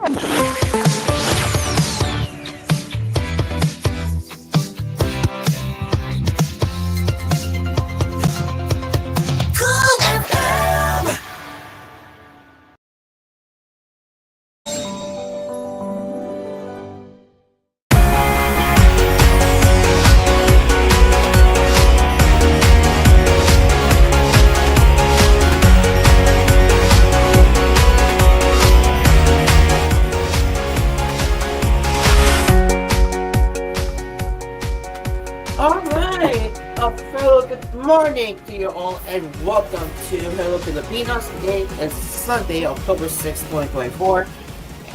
Alright, a fellow good morning to you all and welcome to Hello Pilipinas. Today is Sunday, October 6th, 2024.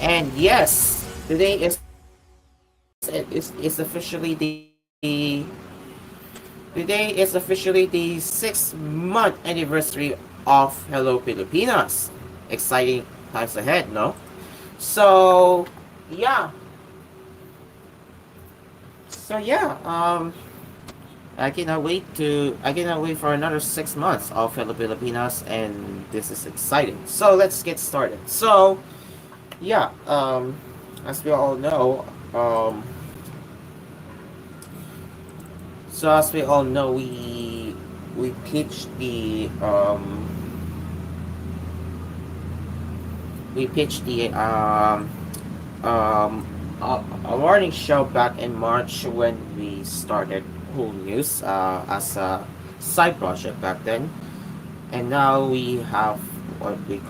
And yes, today is officially the 6th month anniversary of Hello Pilipinas. Exciting times ahead, no? So yeah. So I cannot wait for another 6 months of Hello Pilipinas, and this is exciting. So let's get started. Yeah, as we all know, we pitched a morning show back in March when we started koolNews as a side project back then, and now we have the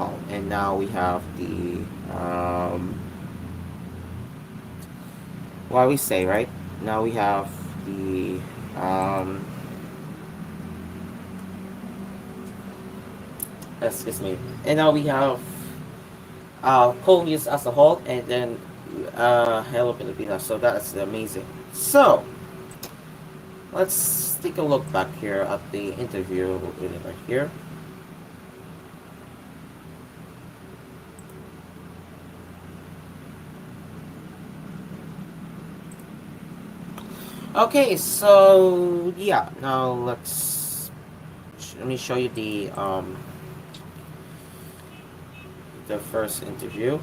what we say, right? Now we have the excuse me, and now we have koolNews as a whole, and then Hello Pilipinas. So that's amazing. So let's take a look back here at the interview right here. Okay, so yeah, now let me show you the first interview.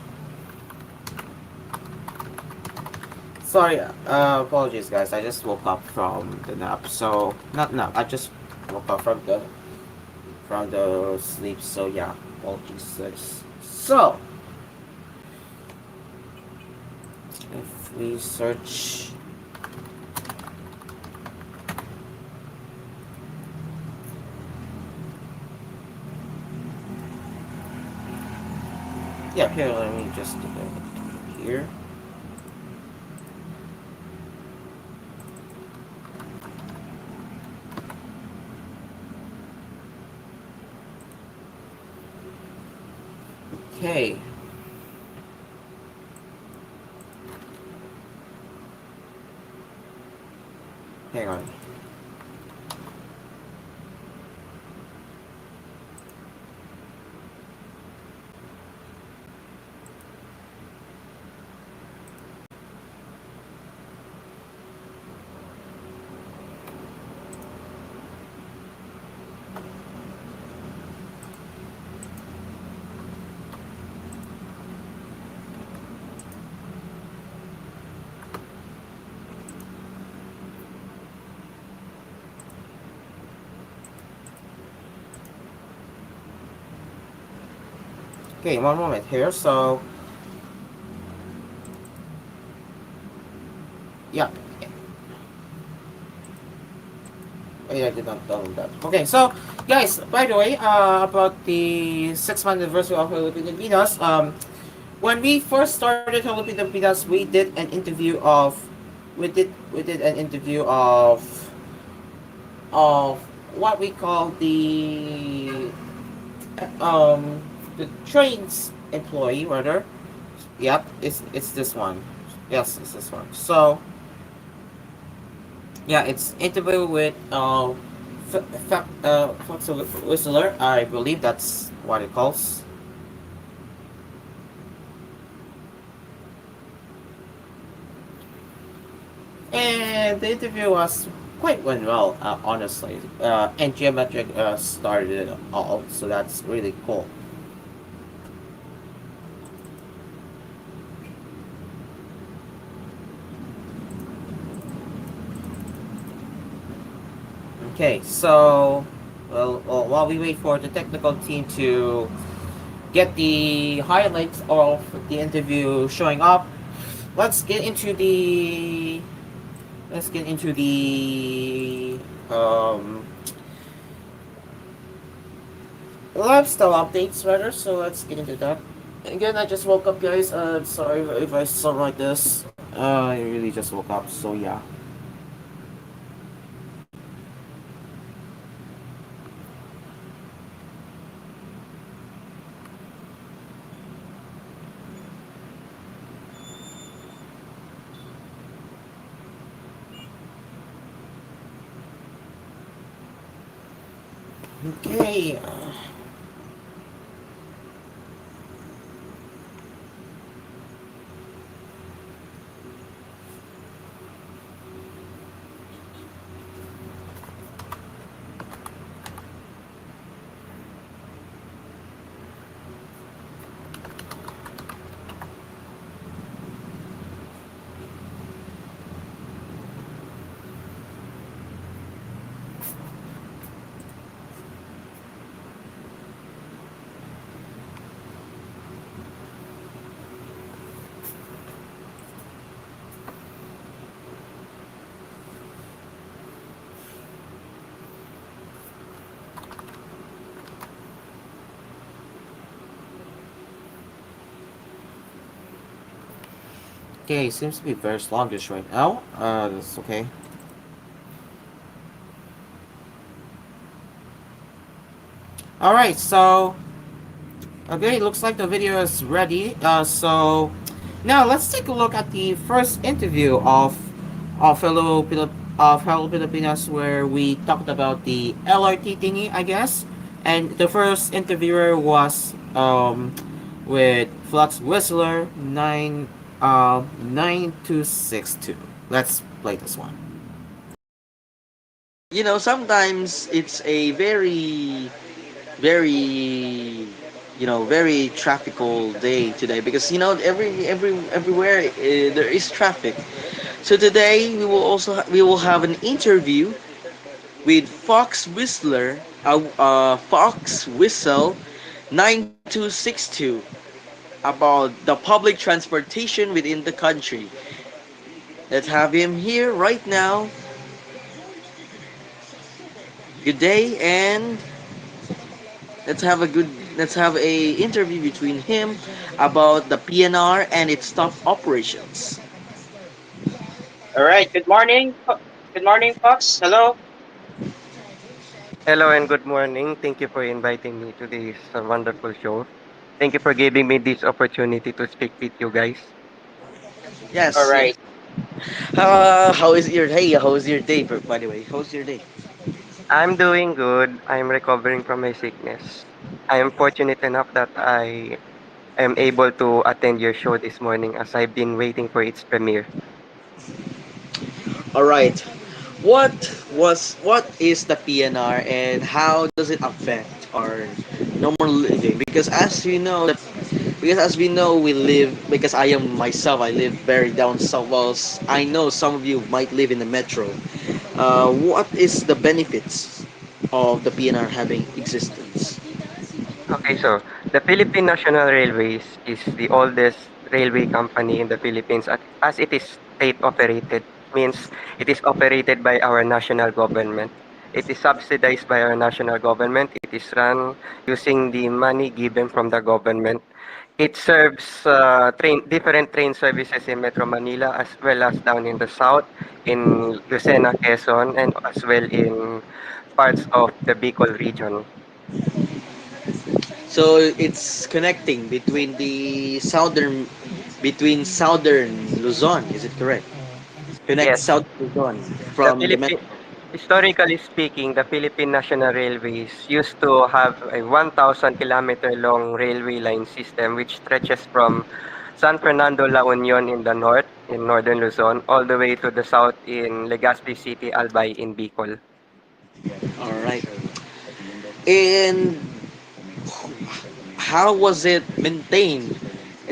Sorry, apologies guys. I just woke up from the nap. So not nap. I just woke up from the sleep. So yeah, apologies guys. So if we search. Yeah, here, let me just do it here. Okay. Hang on. Okay, one moment here. So yeah. Oh, yeah, I did not download that. Okay, so guys, by the way, about the 6th month anniversary of Hello Pilipinas, when we first started Hello Pilipinas, we did an interview of what we call the trains employee rather. Yep, it's this one. Yes, it's this one. So yeah, it's interview with Whistler. I believe that's what it calls. And the interview was went well, honestly. And Geometric started it all, so that's really cool. Okay, so well, while we wait for the technical team to get the highlights of the interview showing up, let's get into the let's get into the lifestyle updates rather. So let's get into that. Again, I just woke up, guys. Sorry if I sound like this. I really just woke up, so yeah. Okay. Okay, seems to be very sluggish right now. That's okay. Alright, so okay, looks like the video is ready. So now let's take a look at the first interview of Hello Pilipinas, where we talked about the LRT thingy, I guess. And the first interviewer was with Flux Whistler 9262. Let's play this one. Sometimes it's a very traffical day today because everywhere there is traffic. So today we will have an interview with Fox Whistle 9262 about the public transportation within the country. Let's have him here right now. Good day, and let's have a interview between him about the PNR and its top operations. All right. Good morning. Good morning, Fox. Hello. Hello and good morning. Thank you for inviting me to this wonderful show. Thank you for giving me this opportunity to speak with you guys. All Yes, right. yes. How is your day? By the way, how's your day? I'm doing good. I'm recovering from my sickness. I am fortunate enough that I am able to attend your show this morning as I've been waiting for its premiere. All right. What is the PNR and how does it affect our normal living? Because as we know we live because I am myself I live very down south. Well, I know some of you might live in the metro. What is the benefits of the PNR having existence? Okay, so the Philippine National Railways is the oldest railway company in the Philippines as it is state operated. Means it is operated by our national government. It is subsidized by our national government. It is run using the money given from the government. It serves different train services in Metro Manila as well as down in the south, in Lucena, Quezon, and as well in parts of the Bicol region. So it's connecting between southern Luzon. Is it correct? Connect Yes, South Luzon the from the Philippine metro. historically speaking, the Philippine National Railways used to have a 1,000-kilometer long railway line system which stretches from San Fernando, La Union in the north, in northern Luzon, all the way to the south in Legazpi City, Albay in Bicol. All right. And how was it maintained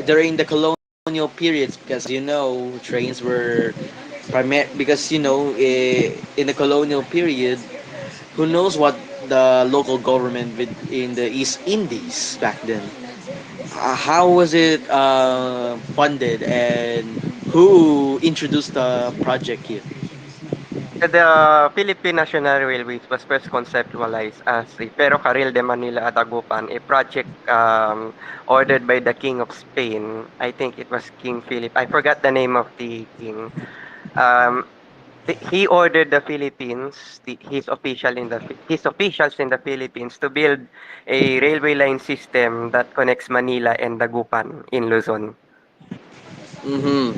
during the colonial periods? Because as you know, trains were because in the colonial period, Who knows what the local government in the East Indies back then? How was it funded, and who introduced the project here? The Philippine National Railways was first conceptualized as a Ferrocarril de Manila at Dagupan, a project ordered by the King of Spain. I think it was King Philip. I forgot the name of the king. Um, he ordered the Philippines, his officials in the Philippines to build a railway line system that connects Manila and Dagupan in Luzon. Mm-hmm.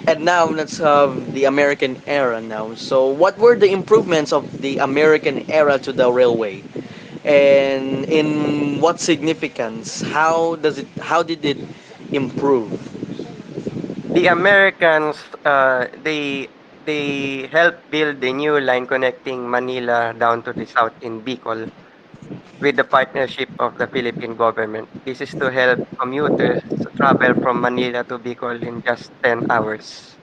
And now let's have the American era now. So, what were the improvements of the American era to the railway, and in what significance? How did it improve? The Americans, they helped build a new line connecting Manila down to the south in Bicol with the partnership of the Philippine government. This is to help commuters travel from Manila to Bicol in just 10 hours.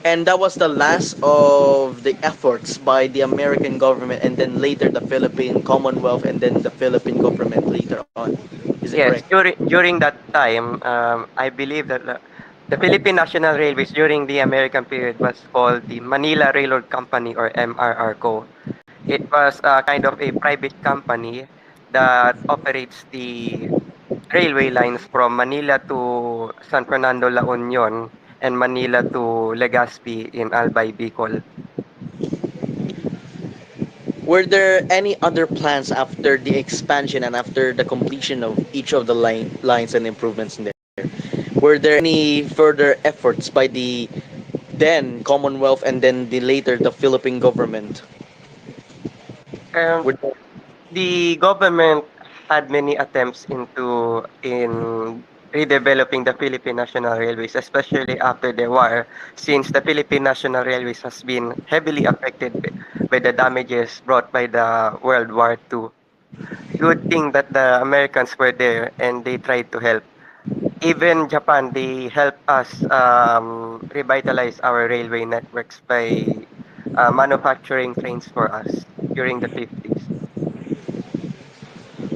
And that was the last of the efforts by the American government, and then later the Philippine Commonwealth, and then the Philippine government later on. Is it correct? Yes, during that time, I believe that the Philippine National Railways during the American period was called the Manila Railroad Company or MRR Co. It was kind of a private company that operates the railway lines from Manila to San Fernando, La Union, and Manila to Legazpi in Albay, Bicol. Were there any other plans after the expansion and after the completion of each of the lines and improvements in there? Were there any further efforts by the then Commonwealth and then the later the Philippine government? Um, Were there, the government had many attempts in redeveloping the Philippine National Railways, especially after the war, since the Philippine National Railways has been heavily affected by the damages brought by the World War II. Good thing that the Americans were there and they tried to help. Even Japan, they helped us revitalize our railway networks by manufacturing trains for us during the 50s.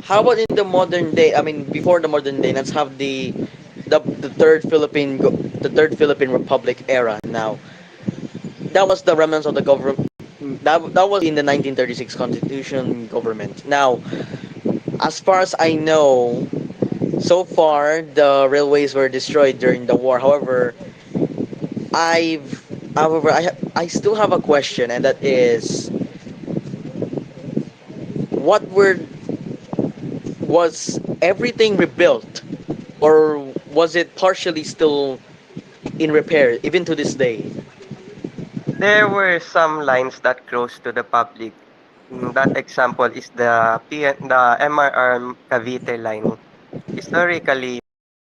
how about in the modern day? I mean, before the modern day, let's have the the third Philippine Republic era. Now, that was the remnants of the government. That was in the 1936 Constitution government. Now, as far as I know, so far the railways were destroyed during the war. I've I still have a question, and that is, what were was everything rebuilt, or was it partially still in repair even to this day? There were some lines that close to the public. That example is the MRR Cavite line. Historically,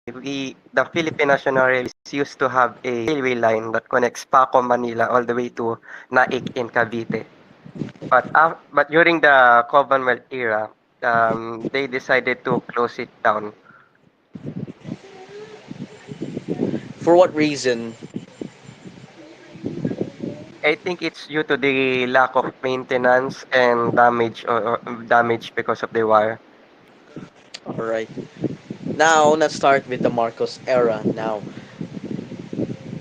the Philippine National Railways used to have a railway line that connects Paco, Manila all the way to Naik in Cavite. But during the Commonwealth era, they decided to close it down. For what reason? I think it's due to the lack of maintenance and or damage because of the war. All right. Now let's start with the Marcos era. Now,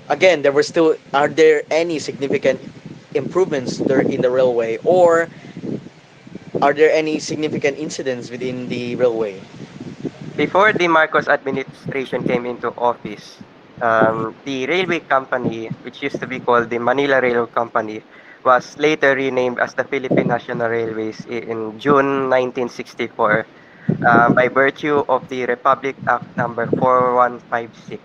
again, there were still. Are there any significant improvements there in the railway, or are there any significant incidents within the railway? Before the Marcos administration came into office, the railway company, which used to be called the Manila Railroad Company, was later renamed as the Philippine National Railways in June 1964 by virtue of the Republic Act number 4156.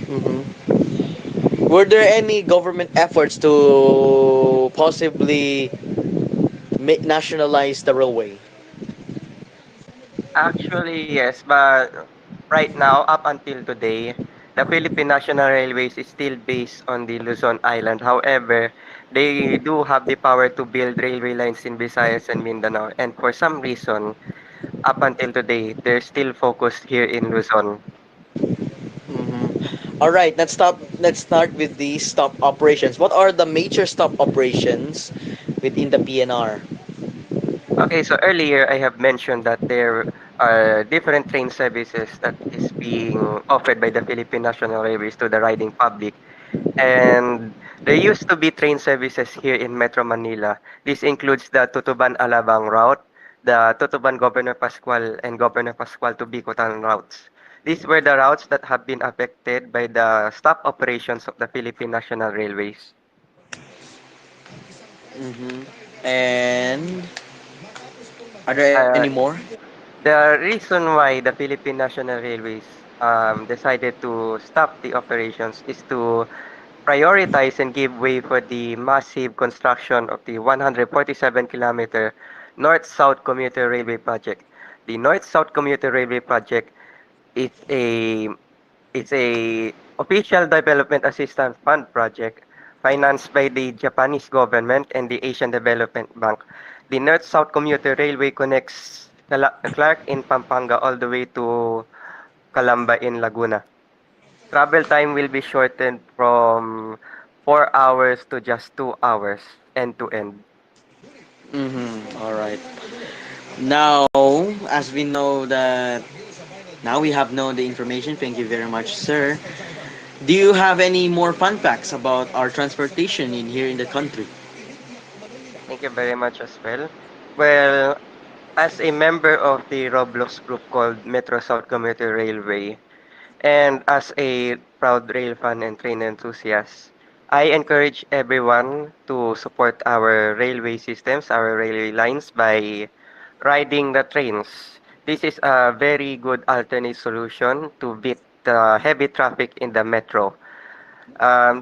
Mm-hmm. Were there any government efforts to possibly nationalize the railway? Actually, yes, but right now, up until today, the Philippine National Railways is still based on the Luzon Island. However, they do have the power to build railway lines in Visayas and Mindanao. And for some reason, up until today, they're still focused here in Luzon. Mm-hmm. All right, let's start with the stop operations. What are the major stop operations within the PNR? Okay, so earlier I have mentioned that there are different train services that is being offered by the Philippine National Railways to the riding public. And there used to be train services here in Metro Manila. This includes the Tutuban-Alabang route, the Tutuban-Governor Pascual and Governor Pascual to Bicutan routes. These were the routes that have been affected by the stop operations of the Philippine National Railways. And are there any Uh, more? The reason why the Philippine National Railways decided to stop the operations is to prioritize and give way for the massive construction of the 147-kilometer North-South Commuter Railway Project. The North-South Commuter Railway Project is a official development assistance fund project financed by the Japanese government and the Asian Development Bank. The North-South Commuter Railway connects Clark in Pampanga all the way to Calamba in Laguna. Travel time will be shortened from 4 hours to just 2 hours end to end. All right. Now, as we know that now we have known the information. Thank you very much, sir. Do you have any more fun facts about our transportation in here in the country? Thank you very much as well. Well, as a member of the Roblox group called Metro South Commuter Railway, and as a proud rail fan and train enthusiast, I encourage everyone to support our railway systems, our railway lines by riding the trains. This is a very good alternate solution to beat the heavy traffic in the metro.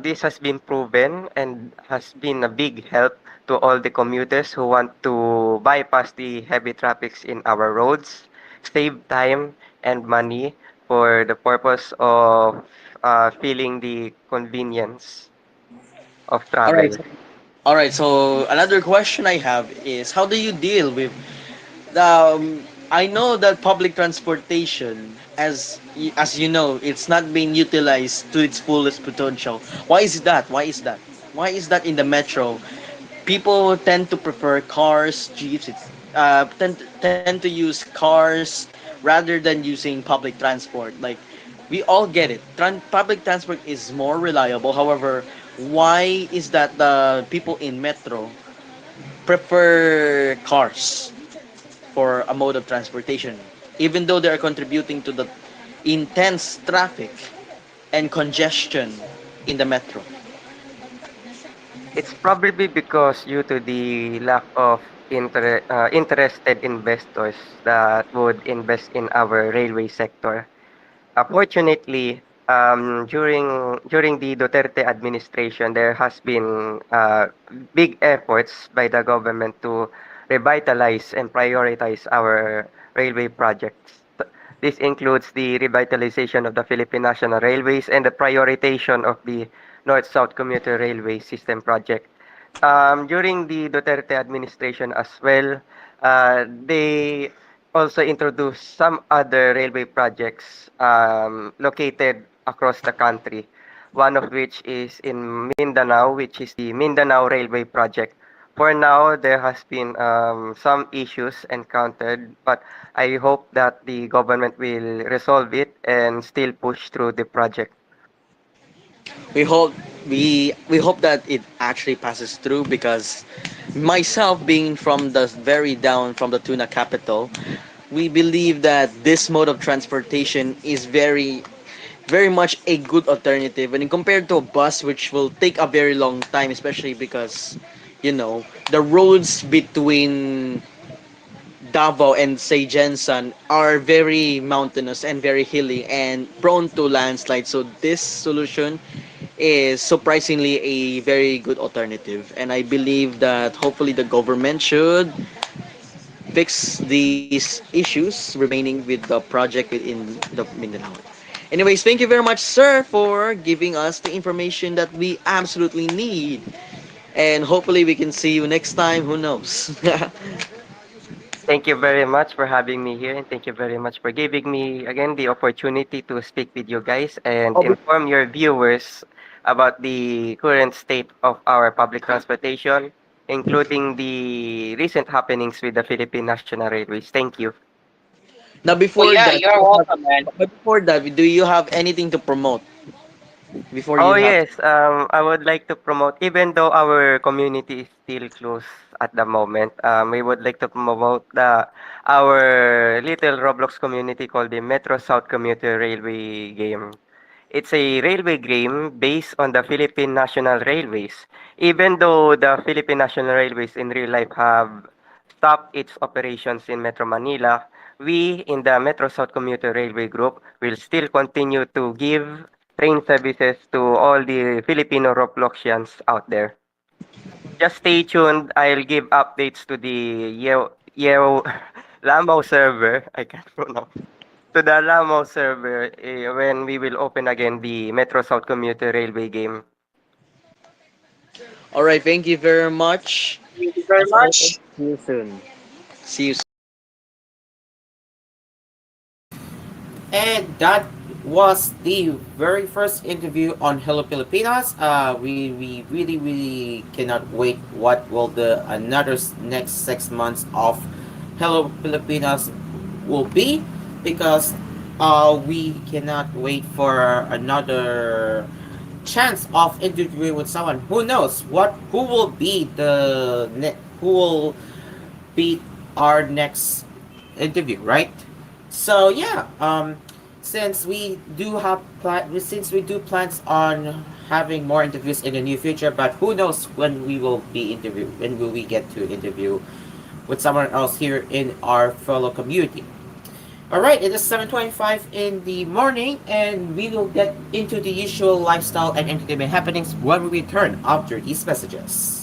This has been proven and has been a big help to all the commuters who want to bypass the heavy traffics in our roads, save time and money for the purpose of feeling the convenience of All right. travel. All right. So another question I have is, how do you deal with I know that public transportation, as you know, it's not being utilized to its fullest potential. Why is that? Why is that? Why is that in the metro? People tend to prefer cars, jeeps. Tend to use cars rather than using public transport. Like, we all get it. Public transport is more reliable. However, why is that the people in metro prefer cars for a mode of transportation, even though they are contributing to the intense traffic and congestion in the metro? It's probably because due to the lack of interested investors that would invest in our railway sector. Fortunately, during the Duterte administration, there has been big efforts by the government to revitalize and prioritize our railway projects. This includes the revitalization of the Philippine National Railways and the prioritization of the North-South Commuter Railway System project. During the Duterte administration as well, they also introduced some other railway projects located across the country. One of which is in Mindanao, which is the Mindanao Railway Project. For now, there has been some issues encountered, but I hope that the government will resolve it and still push through the project. We hope we hope that it actually passes through, because myself being from the very down from the tuna capital, we believe that this mode of transportation is very much a good alternative, and compared to a bus, which will take a very long time, especially because the roads between Davao and say Jensen are very mountainous and very hilly and prone to landslides. So this solution is surprisingly a very good alternative, and I believe that hopefully the government should fix these issues remaining with the project within the Mindanao. Anyways, thank you very much, sir, for giving us the information that we absolutely need. And hopefully we can see you next time. Who knows? Thank you very much for having me here, and thank you very much for giving me again the opportunity to speak with you guys and Oh, be- inform your viewers about the current state of our public transportation, including the recent happenings with the Philippine National Railways. Thank you. Now, Oh before yeah, that, you're welcome, man. but before that, do you have anything to promote before Oh you have? yes, I would like to promote, even though our community is still closed at the moment, we would like to promote our little Roblox community called the Metro South Commuter Railway game. It's a railway game based on the Philippine National Railways. Even though the Philippine National Railways in real life have stopped its operations in Metro Manila, we in the Metro South Commuter Railway Group will still continue to give train services to all the Filipino Robloxians out there. Just stay tuned. I'll give updates to the Yeo Lamau server. I can't pronounce. To the Lamau server when we will open again the Metro South Commuter Railway game. All right, thank you very much. Thank you very As always, much. see you soon. See you And that was the very first interview on Hello Pilipinas. We really cannot wait what will the next 6 months of Hello Pilipinas will be, because we cannot wait for another chance of interviewing with someone. Who knows who will be who will be our next interview, right? So yeah, since we do plans on having more interviews in the near future, but who knows when will we get to interview with someone else here in our fellow community. All right, it is 7:25 in the morning, and we will get into the usual lifestyle and entertainment happenings when we return after these messages.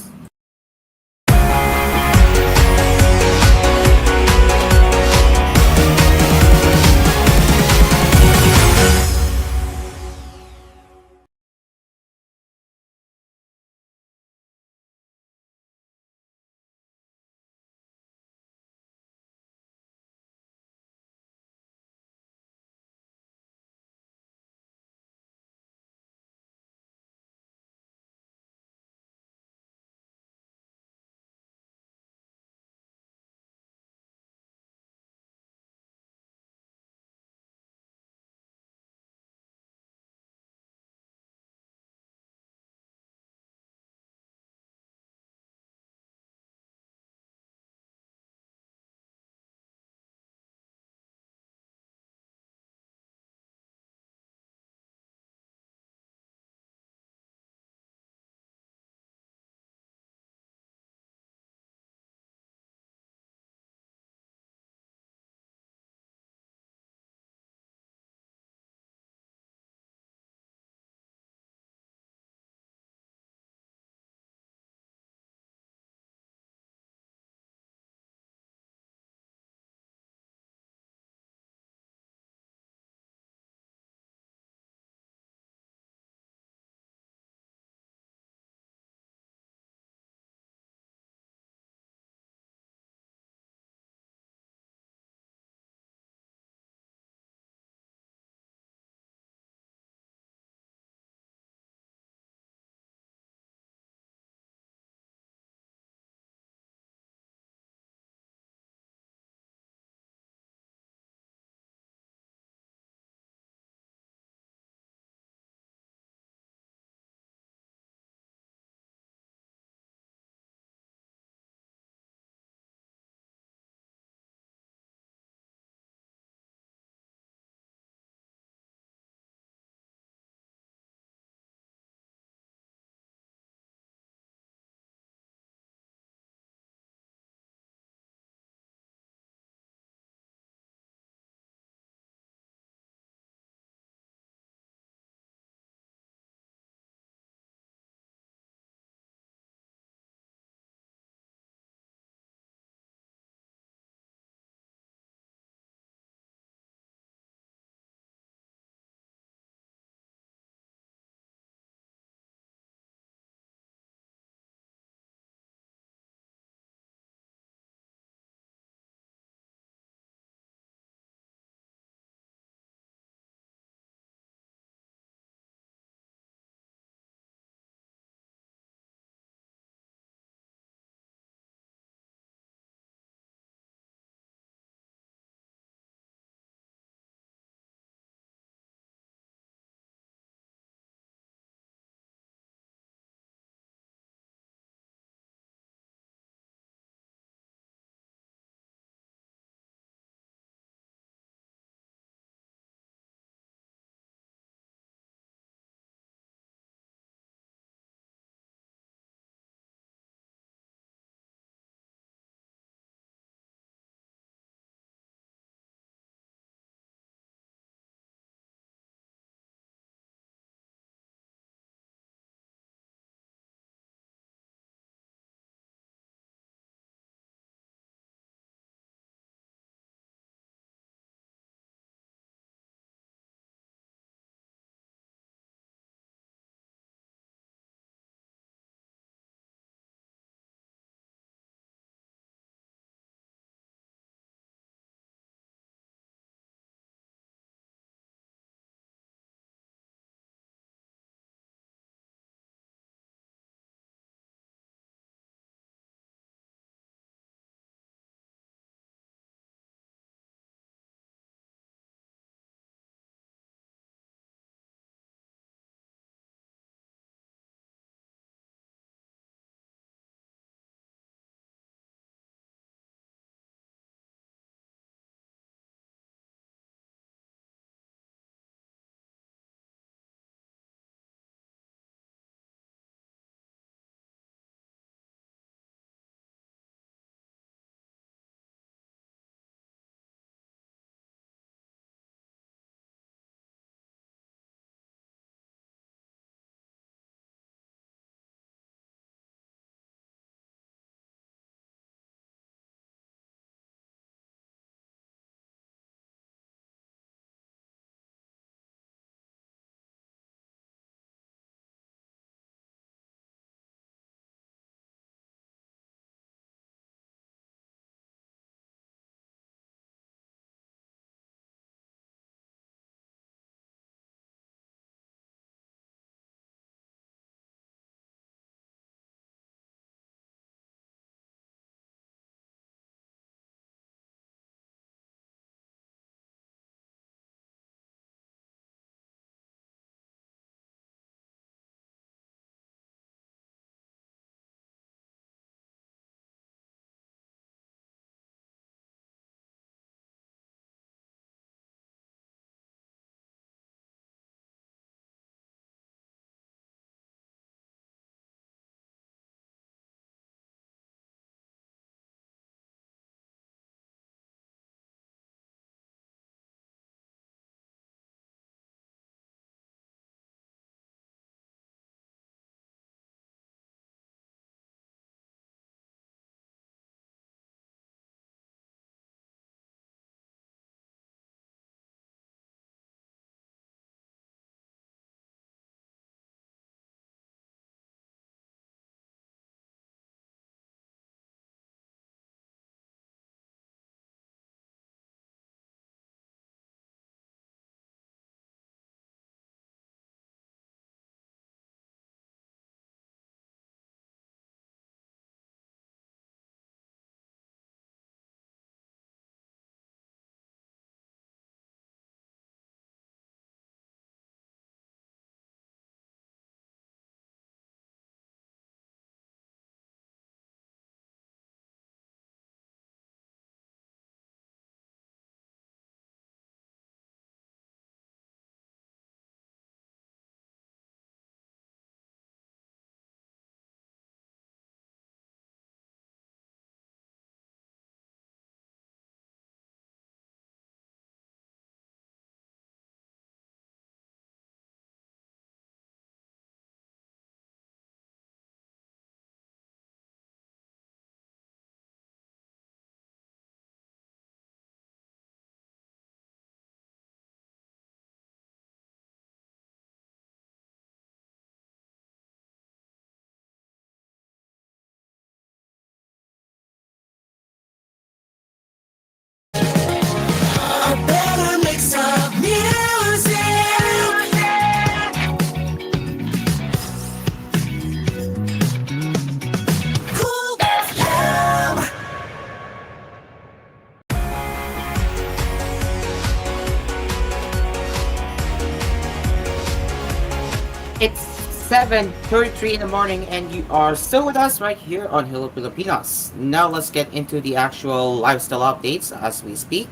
7:33 in the morning, and you are still with us right here on Hello Pilipinas. Now let's get into the actual lifestyle updates as we speak.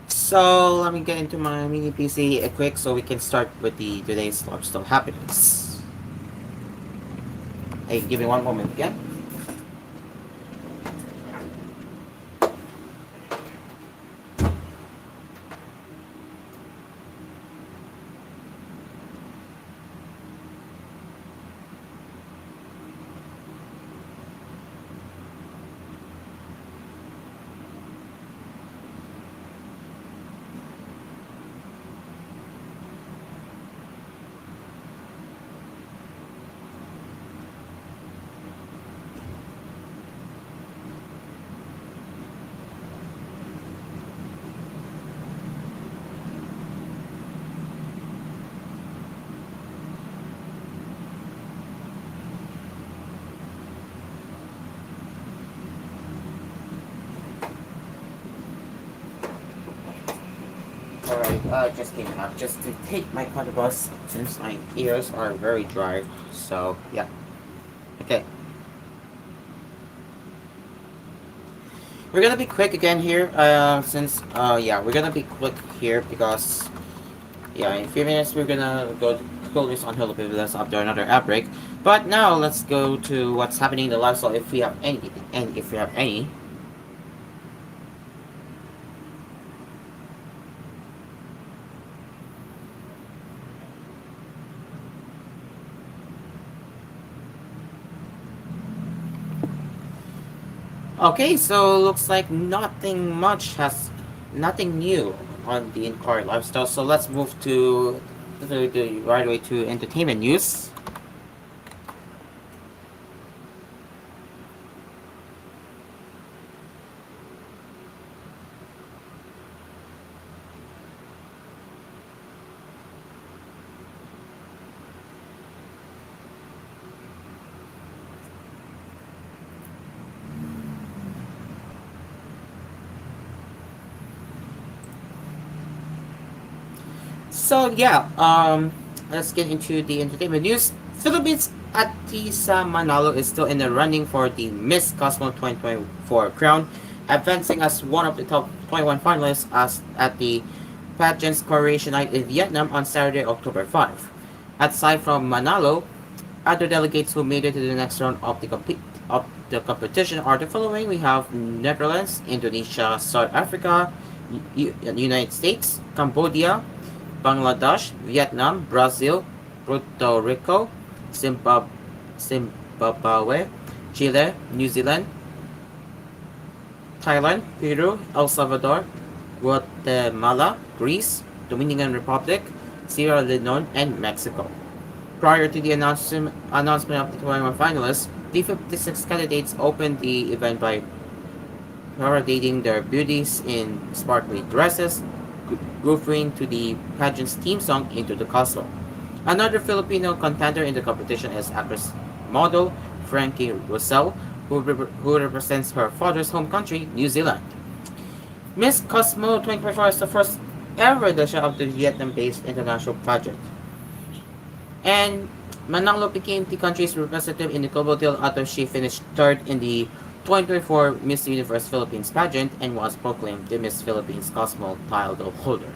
So let me get into my mini PC quick so we can start with the today's lifestyle happenings. Hey, give me one moment again. Alright, just came back just to take my contrabus since my ears are very dry. So, yeah. Okay. We're gonna be quick again here, yeah, we're gonna be quick here because, yeah, in a few minutes we're gonna go to koolNews on Hello Pilipinas after another outbreak. But now, let's go to what's happening in the lifestyle if we have anything, and if we have any. Okay, so looks like nothing new on the in-car lifestyle. So let's move to right away to entertainment news. So yeah, let's get into the entertainment news. Philippines Atisa Manalo is still in the running for the Miss Cosmo 2024 crown, advancing as one of the top 21 finalists as at the pageant's coronation night in Vietnam on Saturday, October 5. Aside from Manalo, other delegates who made it to the next round of the competition are the following. We have Netherlands, Indonesia, South Africa, United States, Cambodia, Bangladesh, Vietnam, Brazil, Puerto Rico, Zimbabwe, Chile, New Zealand, Thailand, Peru, El Salvador, Guatemala, Greece, Dominican Republic, Sierra Leone, and Mexico. Prior to the announcement of the 21 finalists, the 56 candidates opened the event by parading their beauties in sparkly dresses, goofing to the pageant's theme song Into the Castle. Another Filipino contender in the competition is actress model Frankie Russell, who represents her father's home country, New Zealand. Miss Cosmo 2024 is the first ever edition of the Vietnam-based international pageant. And Manalo became the country's representative in the global deal after she finished third in the 2024 Miss Universe Philippines pageant and was proclaimed the Miss Philippines Cosmo title holder.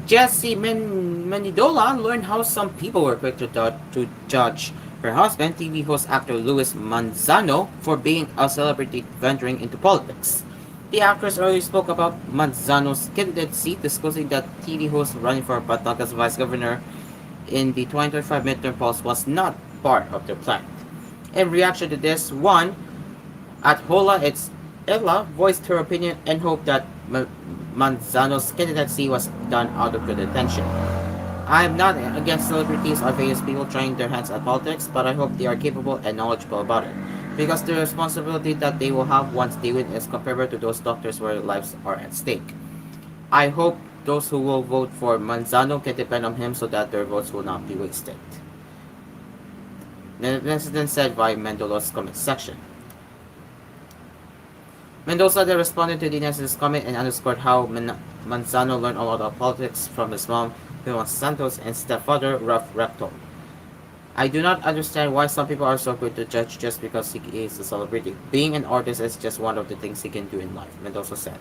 Jessie Menidola learned how some people were quick to judge her husband, TV host actor Luis Manzano, for being a celebrity venturing into politics. The actress earlier spoke about Manzano's candidacy, disclosing that TV host running for Batangas vice governor in the 2025 midterm polls was not part of their plan. In reaction to this, one at Hola It's Ella voiced her opinion and hoped that Manzano's candidacy was done out of good intention. I am not against celebrities or famous people trying their hands at politics, but I hope they are capable and knowledgeable about it. Because the responsibility that they will have once they win is comparable to those doctors where lives are at stake. I hope those who will vote for Manzano can depend on him so that their votes will not be wasted. This is then said by Mendolo's comment section. Mendoza then responded to Dinez's comment and underscored how Manzano learned a lot of politics from his mom, Vilma Santos, and stepfather, Ralph Recto. I do not understand why some people are so quick to judge just because he is a celebrity. Being an artist is just one of the things he can do in life, Mendoza said.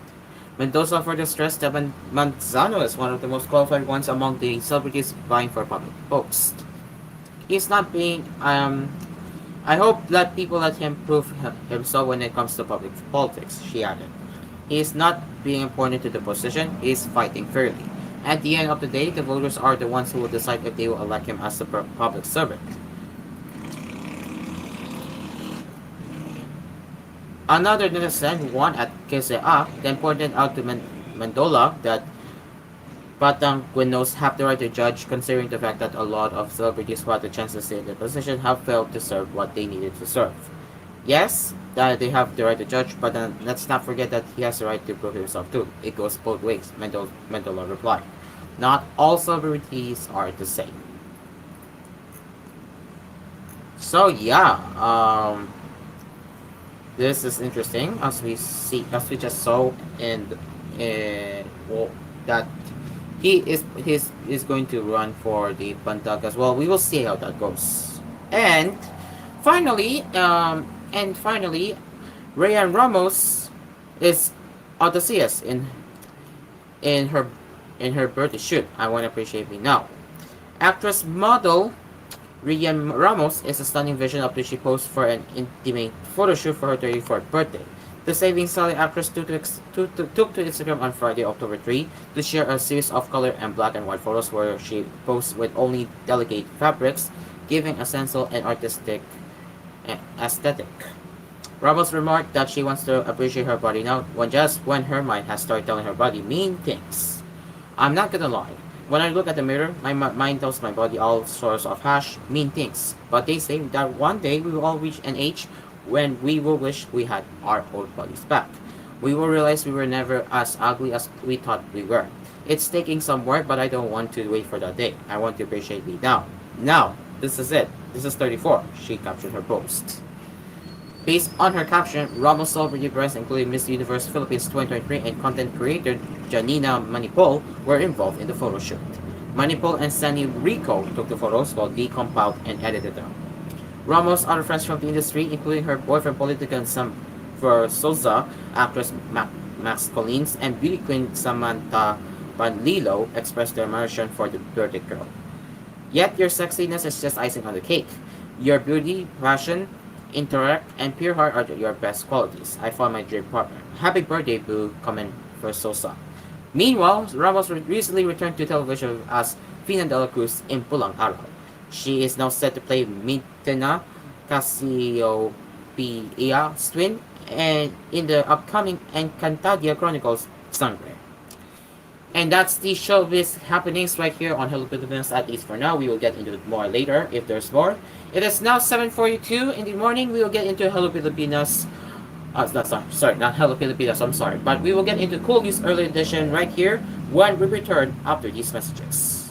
Mendoza further stressed that Manzano is one of the most qualified ones among the celebrities vying for public post. He's not being I hope that people let him prove himself when it comes to public politics, she added. He is not being appointed to the position, he is fighting fairly. At the end of the day, the voters are the ones who will decide if they will elect him as a public servant. Another netizen, one at KCA, then pointed out to Mendola that Batang knows have the right to judge, considering the fact that a lot of celebrities who had the chance to stay in the position have failed to serve what they needed to serve. Yes, that they have the right to judge, but then let's not forget that he has the right to prove himself too. It goes both ways, Mendola replied. Not all celebrities are the same. So yeah, this is interesting as we just saw well, that he is going to run for the Bandag as well. We will see how that goes. And finally, Rayan Ramos is audacious in her in her birthday shoot. I want to appreciate me now. Actress model Rian Ramos is a stunning vision after she posed for an intimate photo shoot for her 34th birthday. The Saving Sally actress took to Instagram on Friday, October 3, to share a series of color and black and white photos where she posed with only delicate fabrics, giving a sensual and artistic aesthetic. Ramos remarked that she wants to appreciate her body now, when her mind has started telling her body mean things. I'm not gonna lie. When I look at the mirror, my mind tells my body all sorts of mean things. But they say that one day we will all reach an age when we will wish we had our old bodies back. We will realize we were never as ugly as we thought we were. It's taking some work, but I don't want to wait for that day. I want to appreciate me now. Now, this is it. This is 34, she captured her post. Based on her caption, Ramos celebrity brands including Miss Universe Philippines 2023 and content creator Janina Manipol were involved in the photo shoot. Manipol and Sunny Rico took the photos while Dee compiled and edited them. Ramos' other friends from the industry, including her boyfriend politician Sam Souza, actress Max Collins, and beauty queen Samantha Panlilo, expressed their admiration for the birthday girl. Yet your sexiness is just icing on the cake. Your beauty, passion, intellect, and pure heart are your best qualities. I found my dream partner. Happy birthday, boo, comment for Sosa. Meanwhile, Ramos recently returned to television as Fina de la Cruz in Pulang Araw. She is now set to play Mintena Cassiopeia's twin and in the upcoming Encantadia Chronicles Sangre. And that's the showbiz happenings right here on Hello Pilipinas, at least for now. We will get into it more later if there's more. It is now 7:42 in the morning. We will get into Hello Pilipinas. Not Hello Pilipinas, I'm sorry. But we will get into koolNews early edition right here when we return after these messages.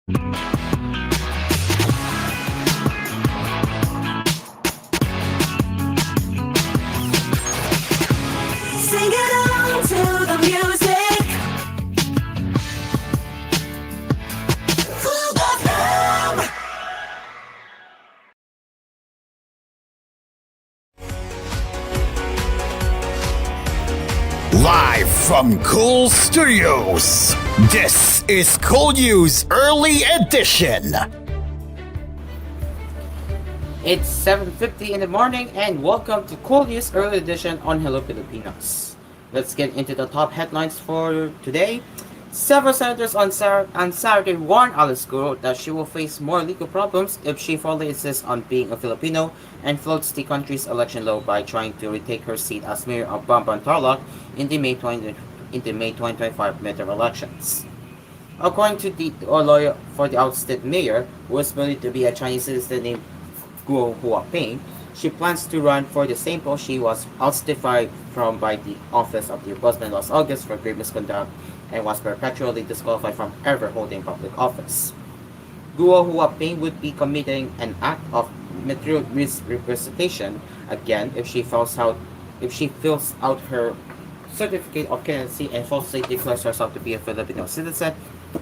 Sing along to the music. koolFM. Live from Cool Studios, this is koolNews Early Edition. It's 7:50 in the morning and welcome to koolNews Early Edition on Hello Pilipinas. Let's get into the top headlines for today. Several senators on Saturday warned Alice Guo that she will face more legal problems if she fully insists on being a Filipino and floats the country's election law by trying to retake her seat as mayor of Bamban Tarlac in the May 2025 midterm elections. According to the lawyer for the ousted mayor, who is believed to be a Chinese citizen named Guo Huaping, she plans to run for the same post she was ousted from by the Office of the Ombudsman last August for grave misconduct and was perpetually disqualified from ever holding public office. Guo Huaping would be committing an act of material misrepresentation again if she fills out her certificate of candidacy and falsely declares herself to be a Filipino citizen,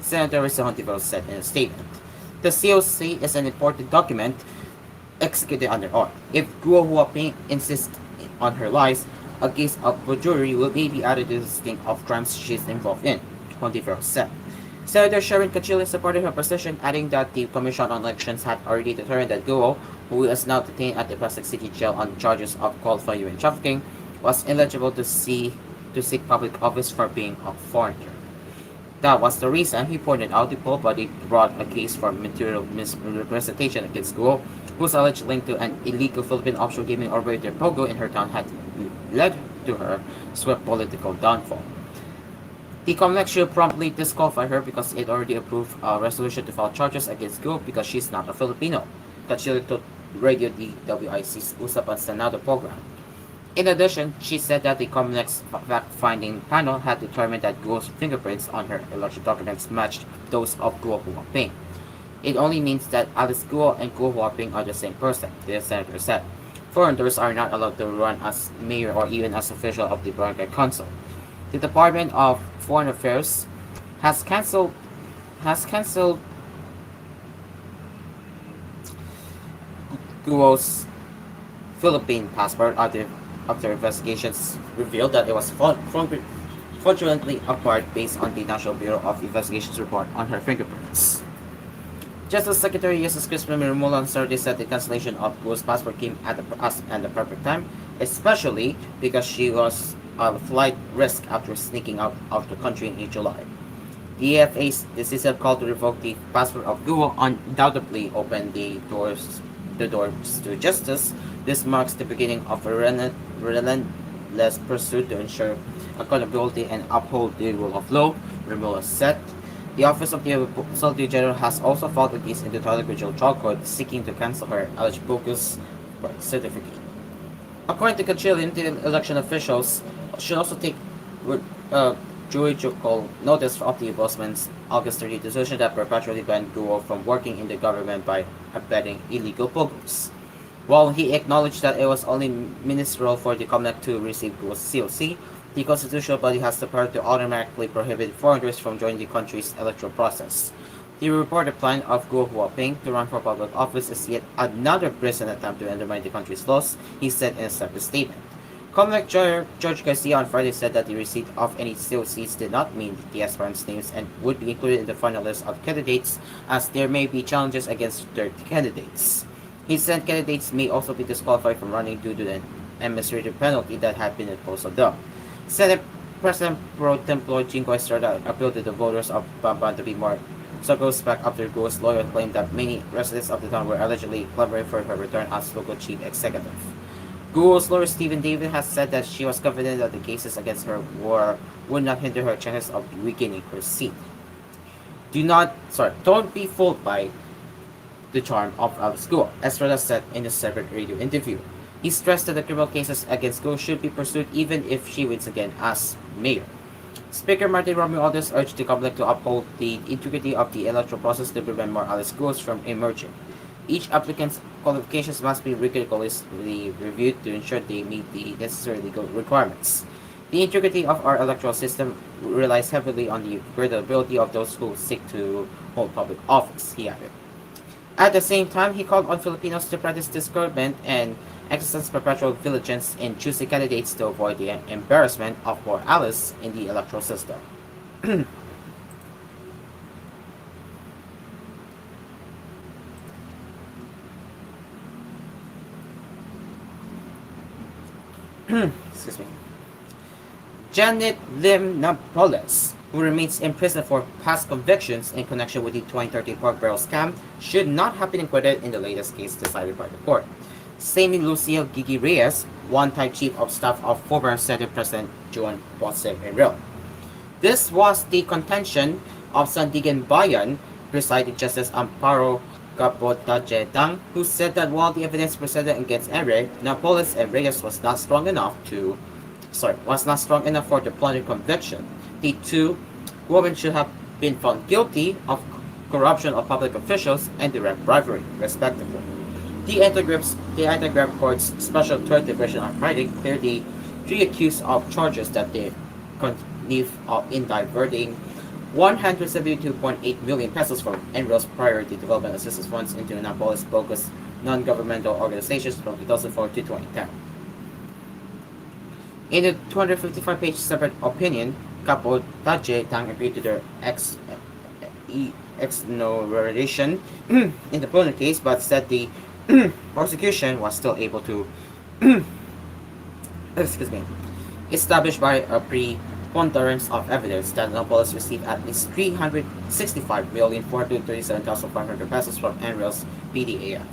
Senator Rizal said in a statement. The COC is an important document executed under oath. If Guo Huaping insists on her lies, a case of perjury will be added to the string of crimes she is involved in, Hontiveros said. Senator Sharon Cachilli supported her position, adding that the Commission on Elections had already determined that Guo, who is now detained at the Pasig City Jail on charges of qualified human trafficking, was eligible to seek public office for being a foreigner. That was the reason, he pointed out, the poll body brought a case for material misrepresentation against Guo, whose alleged link to an illegal Philippine offshore gaming operator Pogo in her town had led to her swift political downfall. The COMELEC should promptly disqualify her because it already approved a resolution to file charges against Guo because she's not a Filipino. Cachilli told Radio DWIC's Usapan Senado program. In addition, she said that the COMELEC's fact-finding panel had determined that Guo's fingerprints on her election documents matched those of Guo Huaping. It only means that Alice Guo and Guo Huaping are the same person, the senator said. Foreigners are not allowed to run as mayor or even as official of the barangay council. The Department of Foreign Affairs has cancelled Guo's Philippine passport after investigations revealed that it was fraudulently acquired based on the National Bureau of Investigation's report on her fingerprints. Justice Secretary Jesus Crispin Mirmola on Saturday said the cancellation of Guo's passport came at the perfect time, especially because she was a flight risk after sneaking out of the country in July. The EFA's decisive call to revoke the passport of Guo undoubtedly opened the doors to justice. This marks the beginning of a relentless pursuit to ensure accountability and uphold the rule of law, Mirmola said. The Office of the Solicitor General has also filed a case in the Tarlac Regional Trial Court seeking to cancel her alleged bogus birth certificate. According to Cachilli, the election officials should also take judicial notice of the Ombudsman's August 30 decision that perpetually banned Guo from working in the government by abetting illegal bogus. While he acknowledged that it was only ministerial for the COMELEC to receive Guo's COC, the constitutional body has the power to automatically prohibit foreigners from joining the country's electoral process. The reported plan of Guo Huaping to run for public office is yet another brazen attempt to undermine the country's laws, he said in a separate statement. COMELEC Chair George Garcia on Friday said that the receipt of any COCs did not mean the aspirants' names and would be included in the final list of candidates, as there may be challenges against their candidates. He said candidates may also be disqualified from running due to the administrative penalty that had been imposed on them. Senate President Pro Templo Jingo Estrada appealed to the voters of Bamban to be more circumspect after Guo's lawyer claimed that many residents of the town were allegedly clamoring for her return as local chief executive. Guo's lawyer Stephen David has said that she was confident that the cases against her would not hinder her chances of regaining her seat. Don't be fooled by the charm of Alice Guo, Estrada said in a separate radio interview. He stressed that the criminal cases against Guo should be pursued even if she wins again as mayor. Speaker Martin Romualdez urged the public to uphold the integrity of the electoral process to prevent more schools from emerging. Each applicant's qualifications must be rigorously reviewed to ensure they meet the necessary legal requirements. The integrity of our electoral system relies heavily on the credibility of those who seek to hold public office, he added. At the same time, he called on Filipinos to practice discernment and exercise perpetual vigilance in choosing candidates to avoid the embarrassment of more allies in the electoral system. Excuse me. Janet Lim Napoles, who remains in prison for past convictions in connection with the 2013 pork barrel scam, should not have been acquitted in the latest case decided by the court. Sammy Lucio Gigi Reyes, one-time chief of staff of former Senate President Juan Ponce Enrile. This was the contention of Sandigan Bayan, presiding Justice Amparo Capotajetang, who said that while the evidence presented against Enrile, Napoles and Reyes was not strong enough for the plundered conviction. The two women should have been found guilty of corruption of public officials and direct bribery, respectively. The anti-grab court's special third division on Friday cleared the three accused of charges that they connive in diverting 172.8 million pesos from Enrile's priority development assistance funds into Napoles bogus non-governmental organizations from 2004 to 2010. In the 255-page separate opinion, Capo Taje Tang agreed to their exoneration in the Puna case, but said the prosecution was still able to excuse me, establish by a preponderance of evidence that Napoles received at least 365,437,500 pesos from Enrile's PDAF.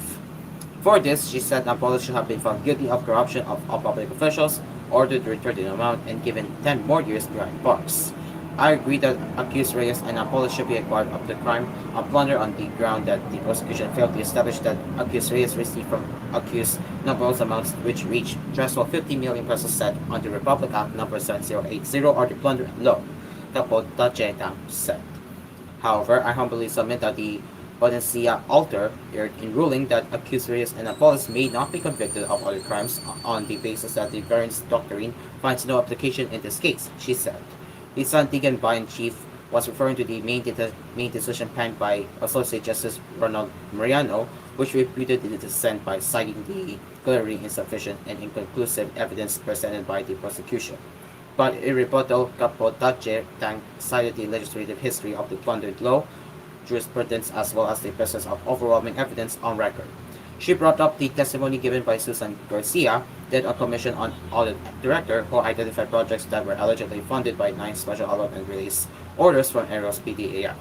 For this, she said Napoles should have been found guilty of corruption of public officials, ordered to return the amount, and given 10 more years behind bars. I agree that accused Reyes and Napoles should be acquitted of the crime of plunder on the ground that the prosecution failed to establish that accused Reyes received from accused Napoles amounts which reached threshold 50 million pesos set on the Republic Act No. 7080 or the plunder law, Capotajetang said. However, I humbly submit that the Audiencia Alter erred in ruling that accused Reyes and Napoles may not be convicted of other crimes on the basis that the variance doctrine finds no application in this case, she said. The Sandigan Bayan chief was referring to the main decision penned by Associate Justice Ronald Mariano, which refuted the dissent by citing the clearly insufficient and inconclusive evidence presented by the prosecution. But in rebuttal, Capotajetang cited the legislative history of the plundered law, jurisprudence, as well as the presence of overwhelming evidence on record. She brought up the testimony given by Susan Garcia, then a Commission on Audit Director, who identified projects that were allegedly funded by 9 special allotment release orders from Enrile's PDAF.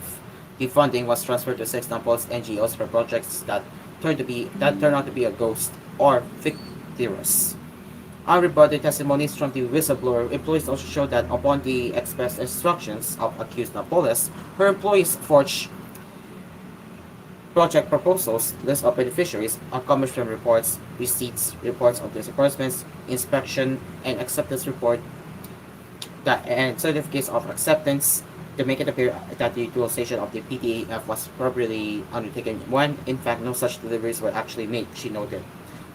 The funding was transferred to 6 Napoles NGOs for projects that turned out to be a ghost or fictitious. Unrebutted testimonies from the whistleblower employees also showed that upon the express instructions of accused Napoles, her employees forged project proposals, list of beneficiaries, accomplishment reports, receipts, reports of disbursements, inspection and acceptance report, and certificates of acceptance to make it appear that the utilization of the PDAF was properly undertaken when, in fact, no such deliveries were actually made, she noted.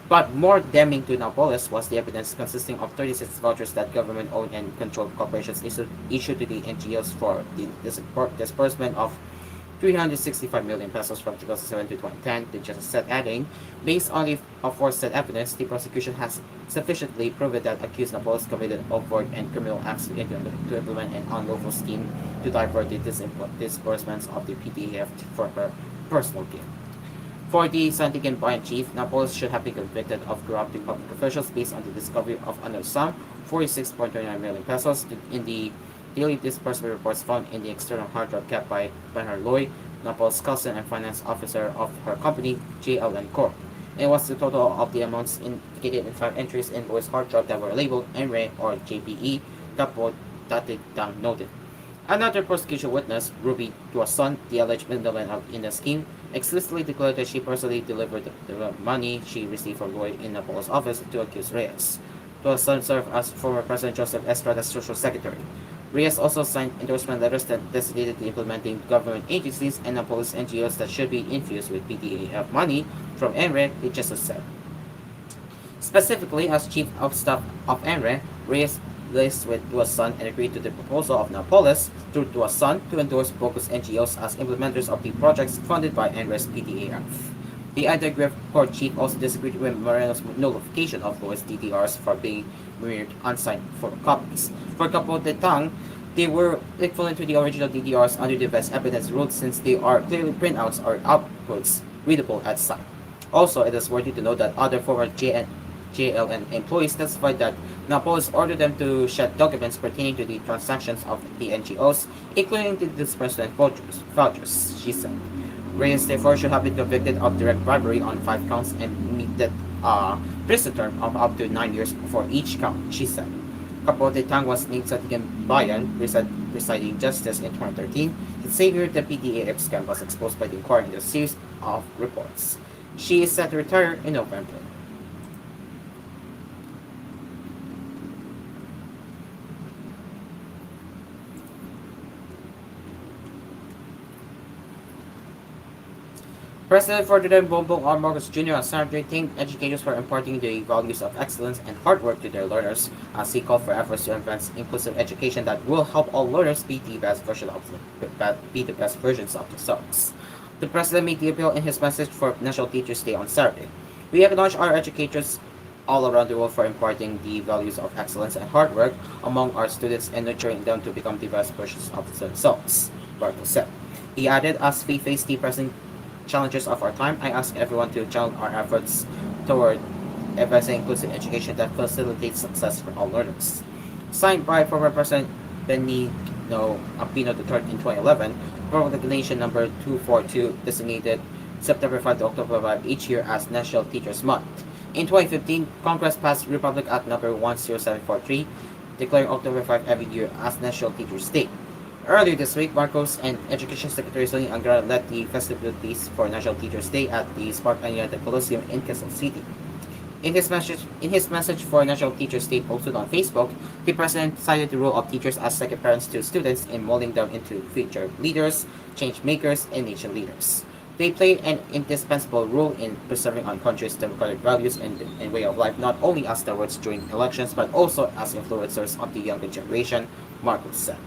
But more damning to Napoles was the evidence consisting of 36 vouchers that government-owned and controlled corporations issued to the NGOs for the disbursement of 365 million pesos from 2007 to 2010, the justice said, adding, based on the aforesaid evidence, the prosecution has sufficiently proven that accused Napoles committed overt and criminal acts to implement an unlawful scheme to divert the disbursements of the PDAF for her personal gain. For the Sandigan Bayan chief, Napoles should have been convicted of corrupting public officials based on the discovery of another sum, 46.29 million pesos, in the daily disbursement reports found in the external hard drive kept by Bernard Loy, Napoles' cousin and finance officer of her company, JLN Corp. It was the total of the amounts indicated in 5 entries in Loy's hard drive that were labeled NRE or JPE, Capotajetang noted. Another prosecution witness, Ruby Duason, the alleged middleman in the scheme, explicitly declared that she personally delivered the money she received from Loy in Napoles' office to accuse Reyes. Duason served as former President Joseph Estrada's social secretary. Reyes also signed endorsement letters that designated the implementing government agencies and police NGOs that should be infused with PDAF money from ENRE, he just said. Specifically, as Chief of Staff of ENRE, Reyes liaised with Duason and agreed to the proposal of Napoles through Duason to endorse bogus NGOs as implementers of the projects funded by ENRE's PDAF. The anti-grift court chief also disagreed with Moreno's nullification of Lois DDRs for being mirrored unsigned photocopies. For Capote Tang, they were equivalent to the original DDRs under the best evidence rule since they are clearly printouts or outputs readable at sight. Also, it is worthy to note that other former JLN employees testified that Napoles ordered them to shed documents pertaining to the transactions of the NGOs, including the disbursement vouchers, she said. Reyes therefore should have been convicted of direct bribery on 5 counts and meted a prison term of up to 9 years for each count, she said. Capote Tang was named Satigan Bayan, presiding justice in 2013. The same year, the PDAF scam was exposed by the inquiry in a series of reports. She is set to retire in November. President Ferdinand Bongbong R. Marcos Jr. on Saturday thanked educators for imparting the values of excellence and hard work to their learners, as he called for efforts to advance inclusive education that will help all learners be the best versions of themselves. The president made the appeal in his message for National Teachers' Day on Saturday. We acknowledge our educators all around the world for imparting the values of excellence and hard work among our students and nurturing them to become the best versions of themselves, Marcos said. He added, as we face the present challenges of our time, I ask everyone to channel our efforts toward advancing inclusive education that facilitates success for all learners. Signed by former President Benigno Aquino III in 2011, Proclamation number 242 designated September 5 to October 5 each year as National Teachers Month. In 2015, Congress passed Republic Act number 10743, declaring October 5 every year as National Teachers' Day. Earlier this week, Marcos and Education Secretary Sonny Angara led the festivities for National Teachers' Day at the Spark United Coliseum in Quezon City. In his message for National Teachers' Day posted on Facebook, the president cited the role of teachers as second parents to students in molding them into future leaders, change makers, and nation leaders. They play an indispensable role in preserving our country's democratic values and way of life, not only as stewards during elections, but also as influencers of the younger generation, Marcos said.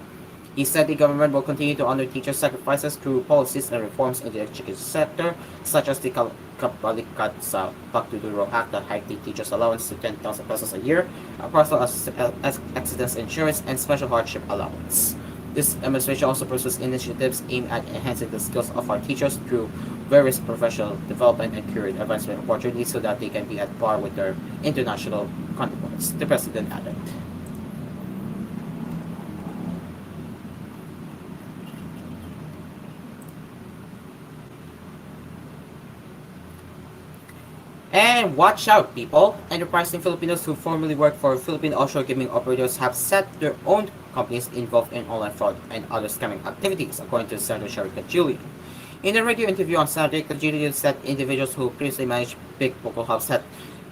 He said the government will continue to honor teachers' sacrifices through policies and reforms in the education sector, such as the Kabalikat sa Pagtuturo Act that hiked the teachers' allowance to 10,000 pesos a year, a partial accidents insurance, and special hardship allowance. This administration also pursues initiatives aimed at enhancing the skills of our teachers through various professional development and career advancement opportunities so that they can be at par with their international counterparts, the president added. And watch out, people! Enterprising Filipinos who formerly worked for Philippine offshore gaming operators have set their own companies involved in online fraud and other scamming activities, according to Senator Sherry Cajulio. In a radio interview on Saturday, Cajulio said individuals who previously managed big poker hubs had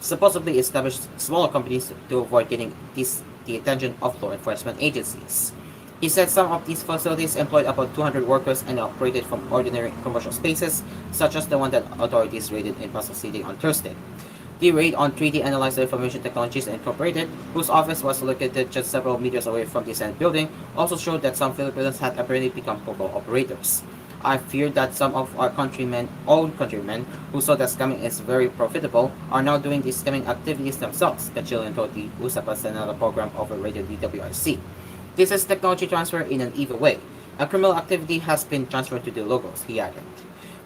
supposedly established smaller companies to avoid getting the attention of law enforcement agencies. He said some of these facilities employed about 200 workers and operated from ordinary commercial spaces, such as the one that authorities raided in Pasig City on Thursday. The raid on 3D Analyzer Information Technologies Incorporated, whose office was located just several meters away from the Senate building, also showed that some Filipinos had apparently become pogo operators. I fear that some of our own countrymen, who saw that scamming is very profitable, are now doing these scamming activities themselves, Cachillian told the Usapan Senado program over Radio DWRC. This is technology transfer in an evil way. A criminal activity has been transferred to the logos, he added.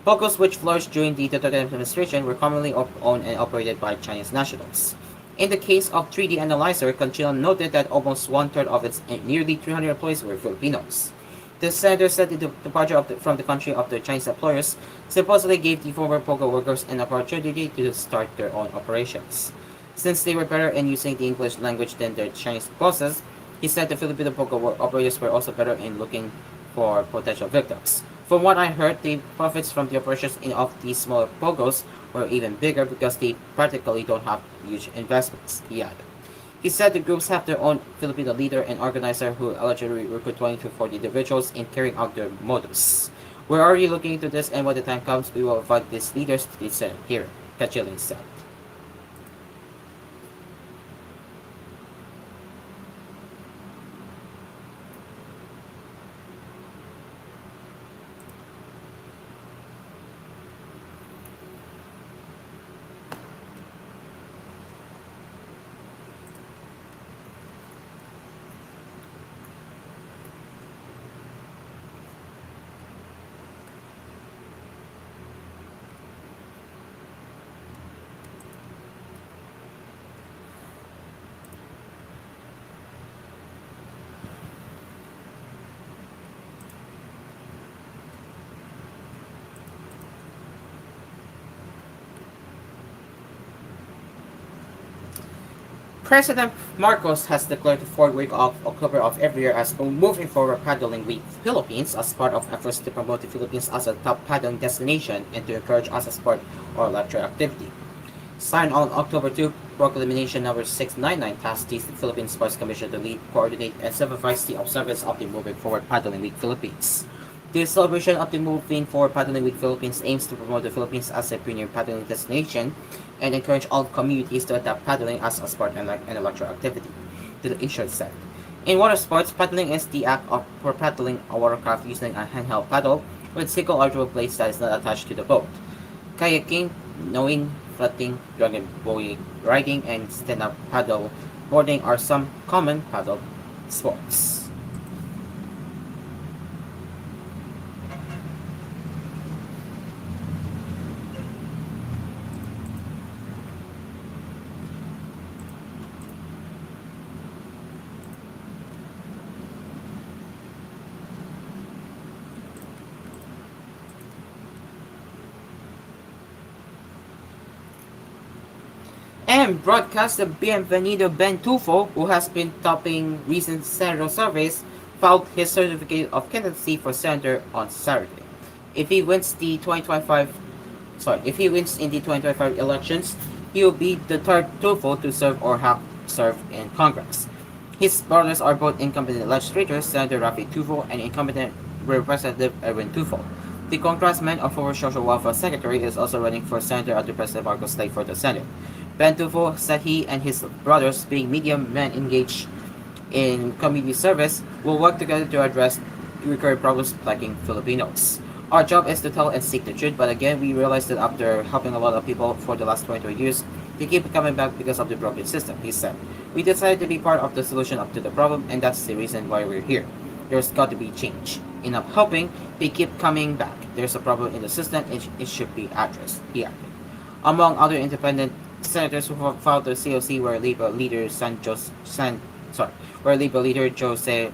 Pocos, which flourished during the Duterte administration, were commonly owned and operated by Chinese nationals. In the case of 3D Analyzer, Conchilan noted that almost one-third of its nearly 300 employees were Filipinos. The senator said the departure from the country of the Chinese employers supposedly gave the former Pogo workers an opportunity to start their own operations. Since they were better in using the English language than their Chinese bosses, he said the Filipino Pogo operators were also better in looking for potential victims. From what I heard, the profits from the operations of these smaller Pogos were even bigger because they practically don't have huge investments, he added. He said the groups have their own Filipino leader and organizer who allegedly recruit 20 to 40 individuals in carrying out their modus. We're already looking into this, and when the time comes, we will invite these leaders to the Senate hearing, Kachilling said. President Marcos has declared the fourth week of October of every year as Moving Forward Paddling Week Philippines as part of efforts to promote the Philippines as a top paddling destination and to encourage us a sport or leisure activity. Signed on October 2, Proclamation number 699 tasked the Philippine Sports Commission to lead, coordinate, and supervise the observance of the Moving Forward Paddling Week Philippines. The celebration of the Moving Forward Paddling Week Philippines aims to promote the Philippines as a premier paddling destination and encourage all communities to adopt paddling as a sport and a leisure activity, the issue said. In water sports, paddling is the act of for paddling a watercraft using a handheld paddle with single or dual blades that is not attached to the boat. Kayaking, knowing, floating, dragon buoy riding, and stand-up paddle boarding are some common paddle sports. And broadcaster Bienvenido Ben Tufo, who has been topping recent senatorial surveys, filed his certificate of candidacy for senator on Saturday. If he wins if he wins in the 2025 elections, he will be the third Tufo to serve or have served in Congress. His brothers are both incumbent legislators, Senator Rafi Tufo and incumbent Representative Erwin Tufo. The congressman of former Social Welfare Secretary is also running for senator under President Marcos' slate for the Senate. Ben Tufo said he and his brothers, being medium men engaged in community service, will work together to address recurring problems plaguing Filipinos. Our job is to tell and seek the truth, but again, we realize that after helping a lot of people for the last 20 years, they keep coming back because of the broken system, he said. We decided to be part of the solution up to the problem, and that's the reason why we're here. There's got to be change. Enough helping, they keep coming back. There's a problem in the system, and it should be addressed, he added. Among other independent senators who filed the COC were Labor leader Jose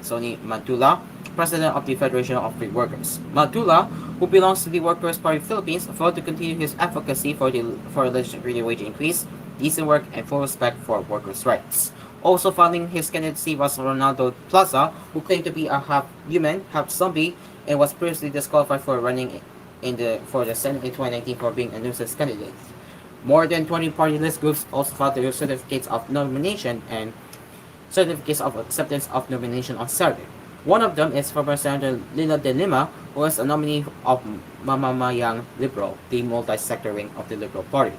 Soni Mantula, president of the Federation of Free Workers. Mantula, who belongs to the Workers' Party Philippines, vowed to continue his advocacy for a legislative wage increase, decent work, and full respect for workers' rights. Also filing his candidacy was Ronaldo Plaza, who claimed to be a half human, half zombie, and was previously disqualified for running for the Senate in 2019 for being a nuisance candidate. More than 20 party list groups also filed their certificates of nomination and certificates of acceptance of nomination on Saturday. One of them is former Senator Lila De Lima, who is a nominee of Mamamayang Liberal, the multi-sector wing of the Liberal Party.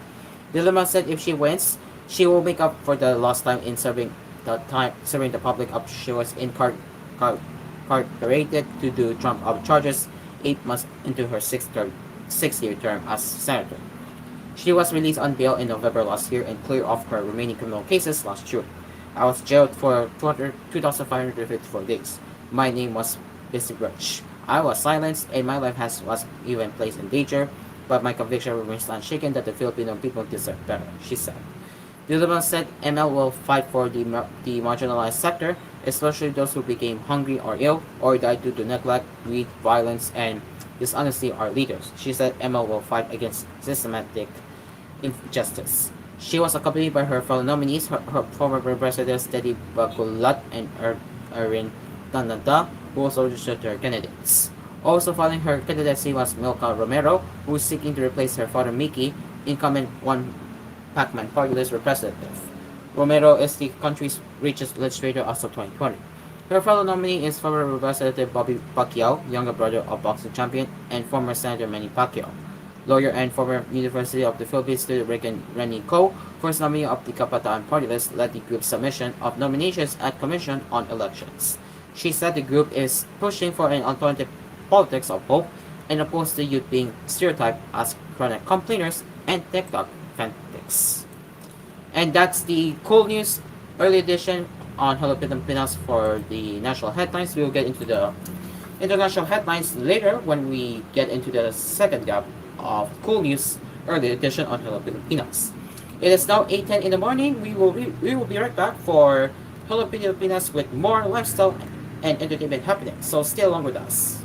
De Lima said if she wins, she will make up for the lost time in serving the public up. She was incarcerated to do Trump up charges 8 months into her six-year term as senator. She was released on bail in November last year and cleared off her remaining criminal cases last June. I was jailed for 2,554 days. My name was Busy Birch. I was silenced and my life was even placed in danger, but my conviction remains unshaken that the Filipino people deserve better, she said. Diliman said ML will fight for the marginalized sector, especially those who became hungry or ill or died due to neglect, greed, violence, and dishonesty are leaders. She said ML will fight against systematic injustice. She was accompanied by her fellow nominees, her former representatives Teddy Baculat and Erin Tanada, who also registered her candidates. Also following her candidacy was Milka Romero, who is seeking to replace her father Mickey, incumbent one Pacman party list representative. Romero is the country's richest legislator as of 2020. Her fellow nominee is former Representative Bobby Pacquiao, younger brother of boxing champion, and former Senator Manny Pacquiao. Lawyer and former University of the Philippines student Rennie Ko, first nominee of the Kabataan Party list, led the group's submission of nominations at Commission on Elections. She said the group is pushing for an alternative politics of hope and opposed to youth being stereotyped as chronic complainers and TikTok fanatics. And that's the cool news early edition on Hello Pilipinas for the national headlines. We will get into the international headlines later when we get into the second gap of cool news early edition on Hello Pilipinas. It is now 8:10 in the morning. We will be right back for Hello Pilipinas with more lifestyle and entertainment happening. So stay along with us.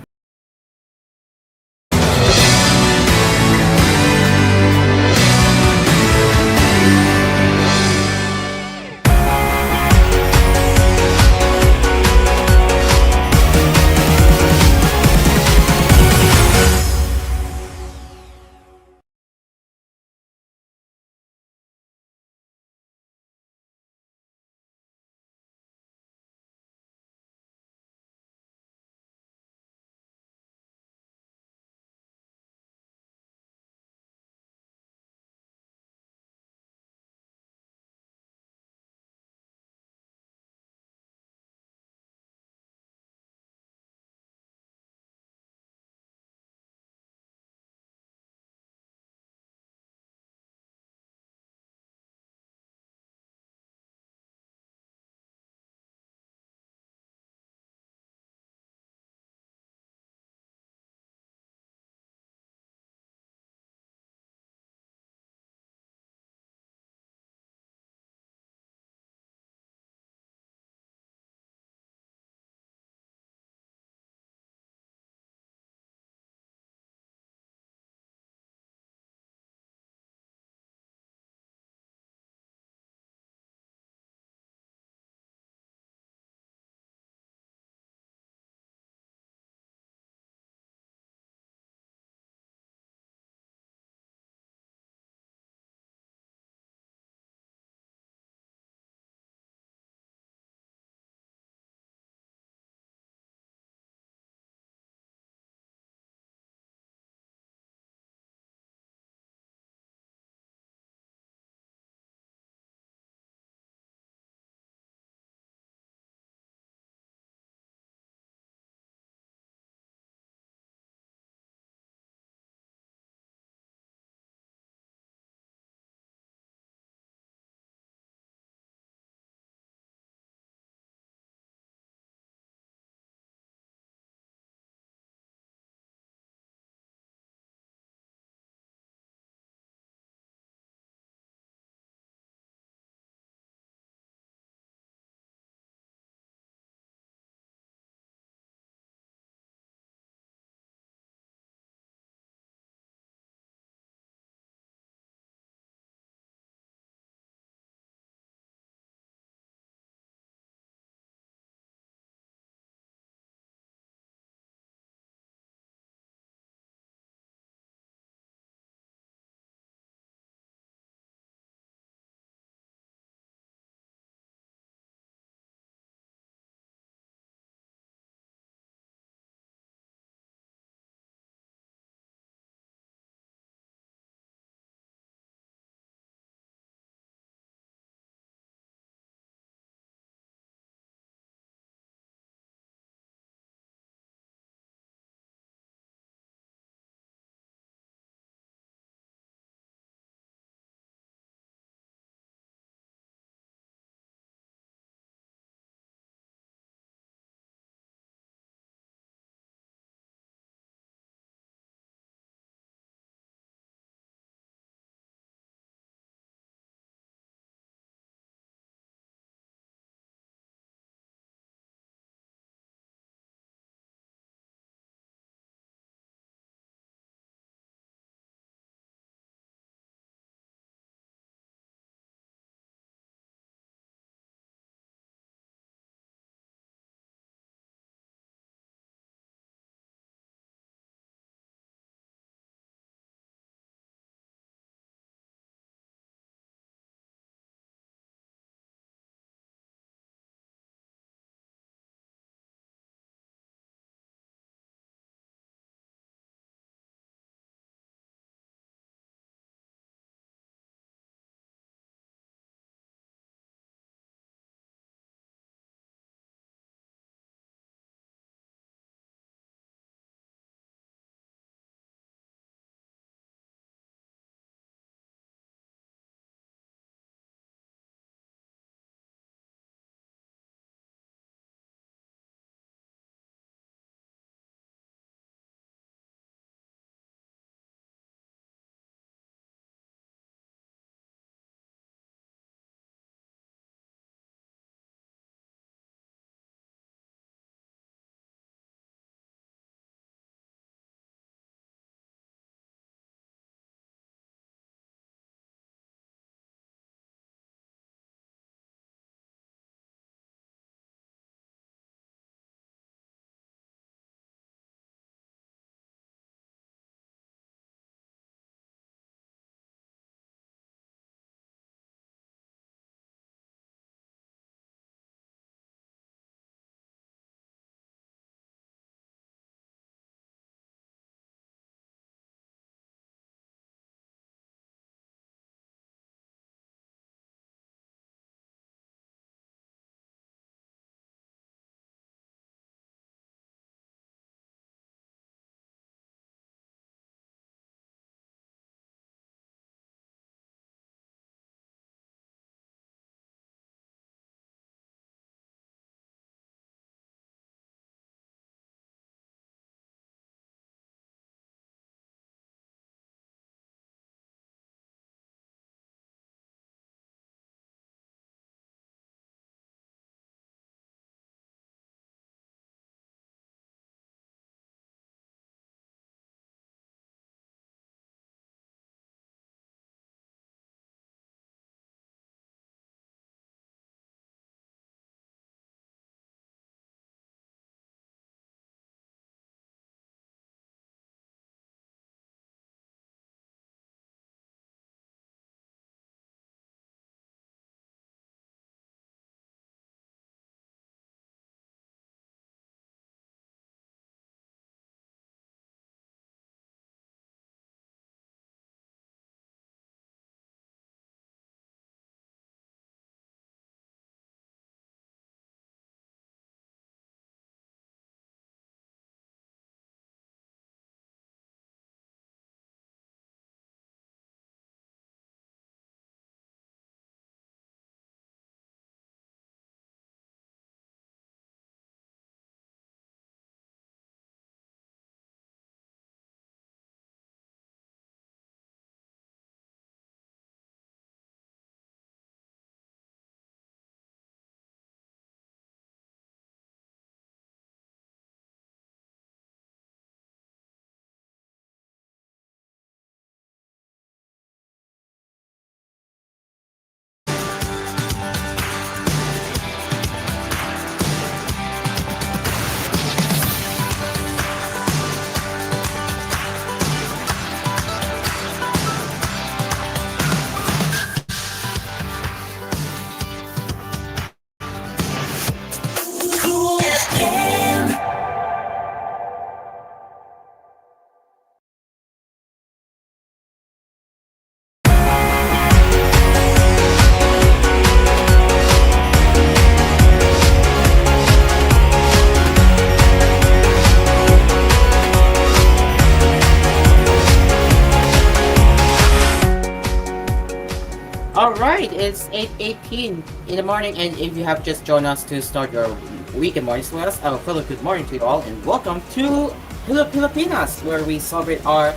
right, it's 8:18 in the morning, and if you have just joined us to start your weekend mornings with us, hello, good morning to you all, and welcome to Hello Pilipinas, where we celebrate our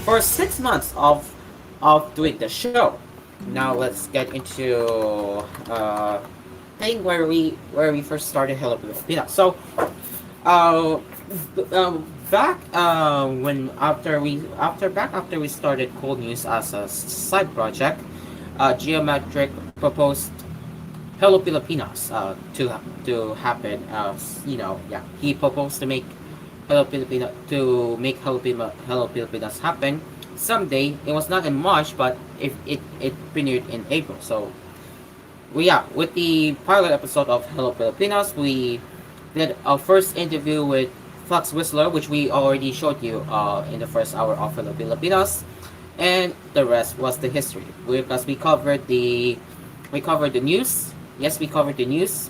first 6 months of doing the show. Now let's get into thing where we first started Hello Pilipinas. So, uh, back when after we started koolNews as a side project, Geometric proposed Hello Pilipinas to happen. Yeah, he proposed to make Hello Pilipinas happen someday. It was not in March, but it premiered in April. So with the pilot episode of Hello Pilipinas, we did our first interview with Flux Whistler, which we already showed you in the first hour of Hello Pilipinas, and the rest was the history. Because we covered the news. Yes, we covered the news.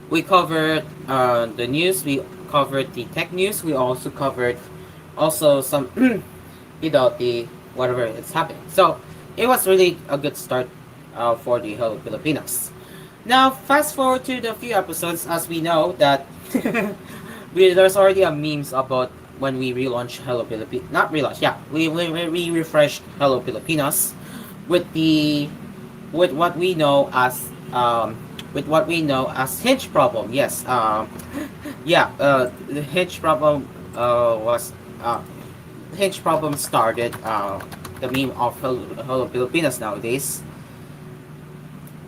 We covered the news. We covered the tech news. We also covered some the whatever is happening. So it was really a good start for the Hello Pilipinas. Now fast forward to the few episodes, as we know that there's already a memes about when we relaunched Hello Pilipinas. Not relaunch, yeah, we refreshed Hello Pilipinas with what we know as hinge problem. Yes, the hinge problem was hinge problem started the meme of Hello Pilipinas nowadays.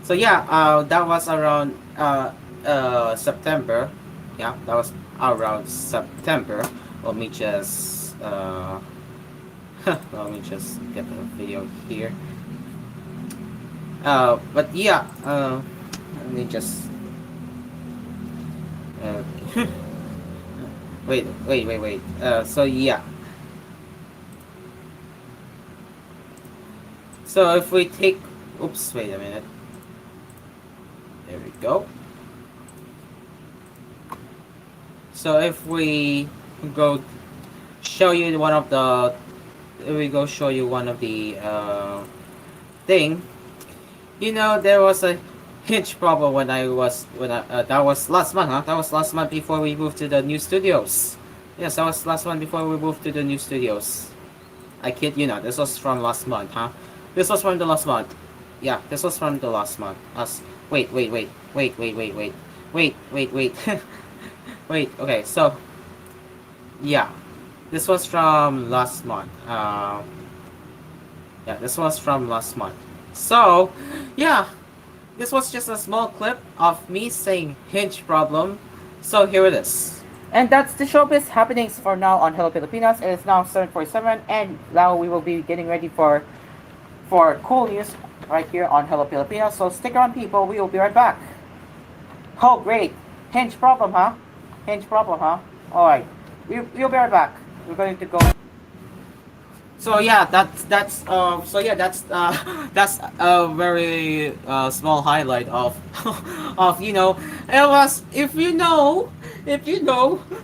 So yeah, that was around September. Yeah, that was around September. Let me just let me just get the video here. But yeah, let me just uh, wait. So yeah. So if we take, oops, wait a minute. There we go. So if we go show you one of the, thing. There was a hinge problem that was last month, huh? That was last month before we moved to the new studios. Yes, that was last month before we moved to the new studios. I kid you not. This was from last month, huh? This was from the last month. Yeah, this was from the last month. Wait. Wait. Okay, so yeah, this was from last month. Yeah, this was from last month. So yeah, this was just a small clip of me saying hinge problem. So here it is. And that's the showbiz happenings for now on Hello Pilipinas. It is now 7:47, and now we will be getting ready for koolNews right here on Hello Pilipinas. So stick around, people. We will be right back. Oh, great. Hinge problem, huh? Hinge problem, huh? Alright. We'll be right back. We're going to go. So yeah, that's that's a very small highlight of it was, if you know,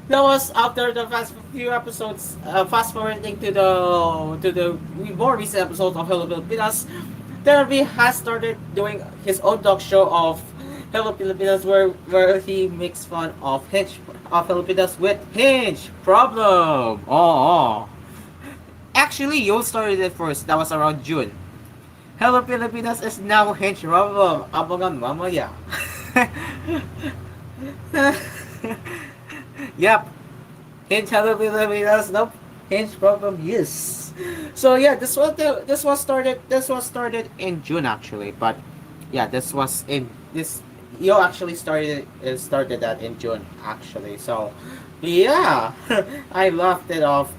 that was after the past few episodes, fast forwarding to the more recent episodes of Hello Pilipinas. Derby has started doing his own talk show of Hello Pilipinas, where he makes fun of Hello Pilipinas with hinge problem. Oh. Actually, you started it first. That was around June. Hello Pilipinas is now hinge problem. Abangan mamaya. Yep. Hinge Hello Pilipinas. Nope. Hinge problem. Yes. So yeah, this was started in June actually, but yeah, this was in this. You actually started that in June actually. So yeah, I laughed it off.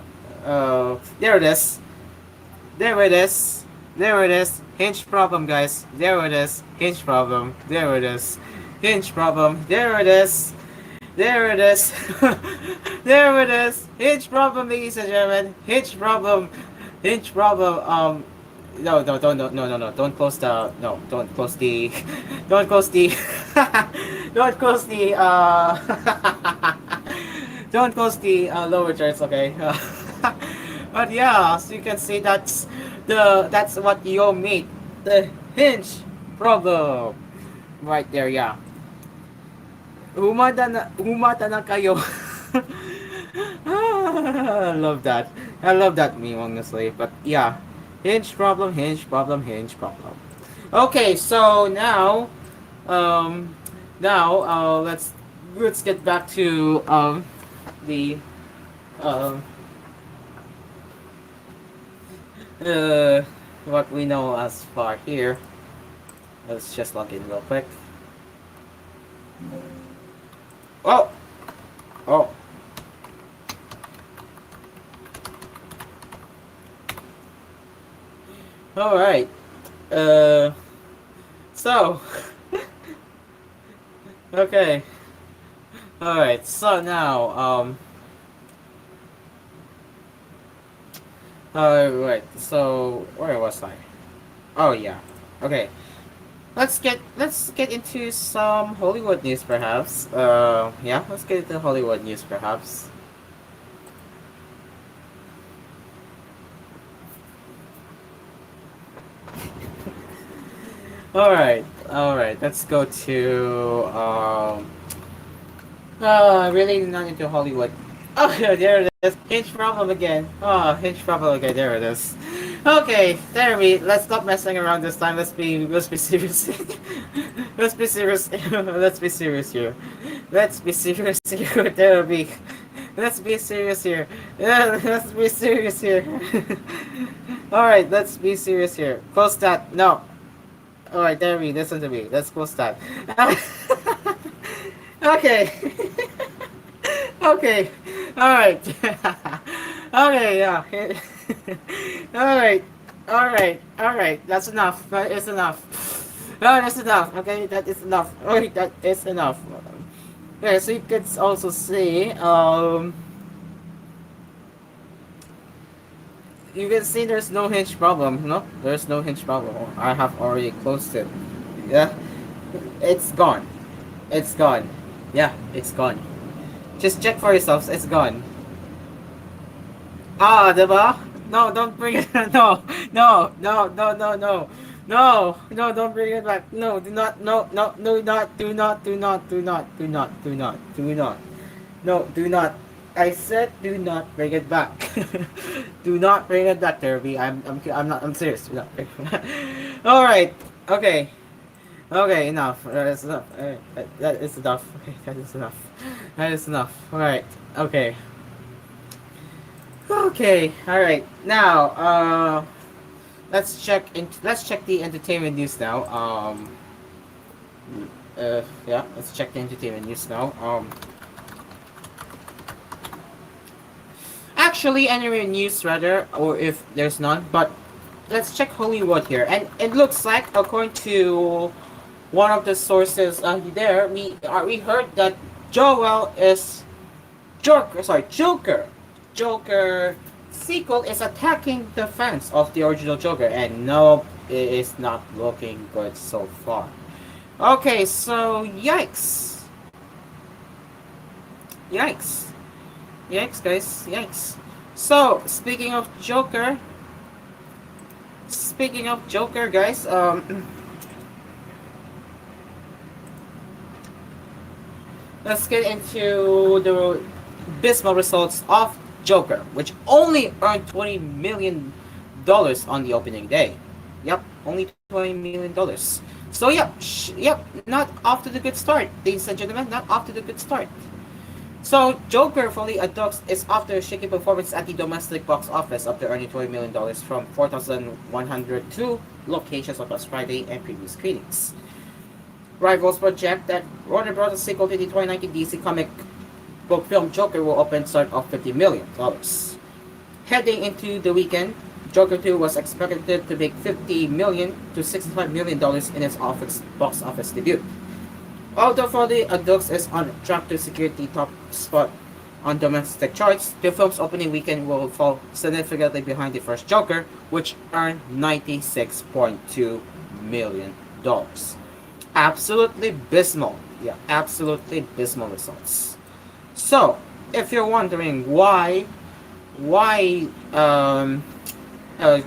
There it is. There it is. There it is. Hinge problem, guys. There it is. Hinge problem. There it is. Hinge problem. There it is. There it is. There it is. Hinge problem, ladies and gentlemen. Hinge problem. Hinge problem. No. Don't close the. No. Don't close the. Don't close the. Don't close the. Don't close the lower charts. Okay. But yeah, as you can see, that's what Yo made the hinge problem. Right there, yeah. Humata na kayo. I love that. I love that meme, honestly. But yeah, hinge problem, hinge problem, hinge problem. Okay, so um, let's get back to the um uh what we know as far here. Let's just log in real quick. Oh, oh. All right. Uh, so okay. All right. So now right. So where was I? Oh yeah. Okay. Let's get into some Hollywood news perhaps. Yeah, let's get into Hollywood news perhaps. All right. Let's go to really not into Hollywood. Oh yeah, there it is. Hinge problem again. Oh, hinge problem again. There it is. Okay, there we. Let's stop messing around this time. Let's be serious. Let's be serious. Let's be serious here. Let's be serious here. There we. Let's be serious here. Yeah, let's be serious here. All right, let's be serious here. Close that. No. All right, there we. Listen to me. Let's close that. Okay. Okay. All right. Okay. Yeah. All right. All right. All right. That's enough. That is enough. No, that's enough. Okay, that is enough. Okay, that is enough. Okay, so you can also see. You can see there's no hinge problem. No, there's no hinge problem. I have already closed it. Yeah, it's gone. It's gone. Yeah, it's gone. Just check for yourselves. It's gone. Ah, diba? No, don't bring it. No, no, no, no, no, no. No, no, don't bring it back. No, do not. No, no, no, not. Do not. Do not. Do not. Do not. Do not. Do not. No, do not. I said do not bring it back. Do not bring it back, Derby. I'm not. I'm serious. Do not bring it back. All right. Okay. Okay. Enough. That's enough. Alright, that is enough. Okay. That is enough. That is enough. All right. Okay. Okay. All right. Now, let's check the entertainment news now. Yeah. Let's check the entertainment news now. Actually, any news rather, or if there's none, but let's check Hollywood here. And it looks like, according to one of the sources there, we heard that Joker sequel is attacking the fans of the original Joker, and no, it is not looking good so far. Okay, so yikes. Yikes. Yikes, guys. Yikes. So, speaking of Joker, guys, let's get into the abysmal results of Joker, which only earned $20 million on the opening day. Yep, only $20 million. So, yep, not off to the good start, ladies and gentlemen, not off to the good start. So, Joker fully adopts is after a shaky performance at the domestic box office after earning $20 million from 4,102 locations across Friday and previous screenings. Rivals project that Warner Bros. Sequel to the 2019 DC comic book film Joker will open start of $50 million. Heading into the weekend, Joker 2 was expected to make $50 million to $65 million in its box office debut. Although Foley Adults is on track to secure the top spot on domestic charts, the film's opening weekend will fall significantly behind the first Joker, which earned $96.2 million. Absolutely abysmal. Yeah, absolutely abysmal results. So, if you're wondering why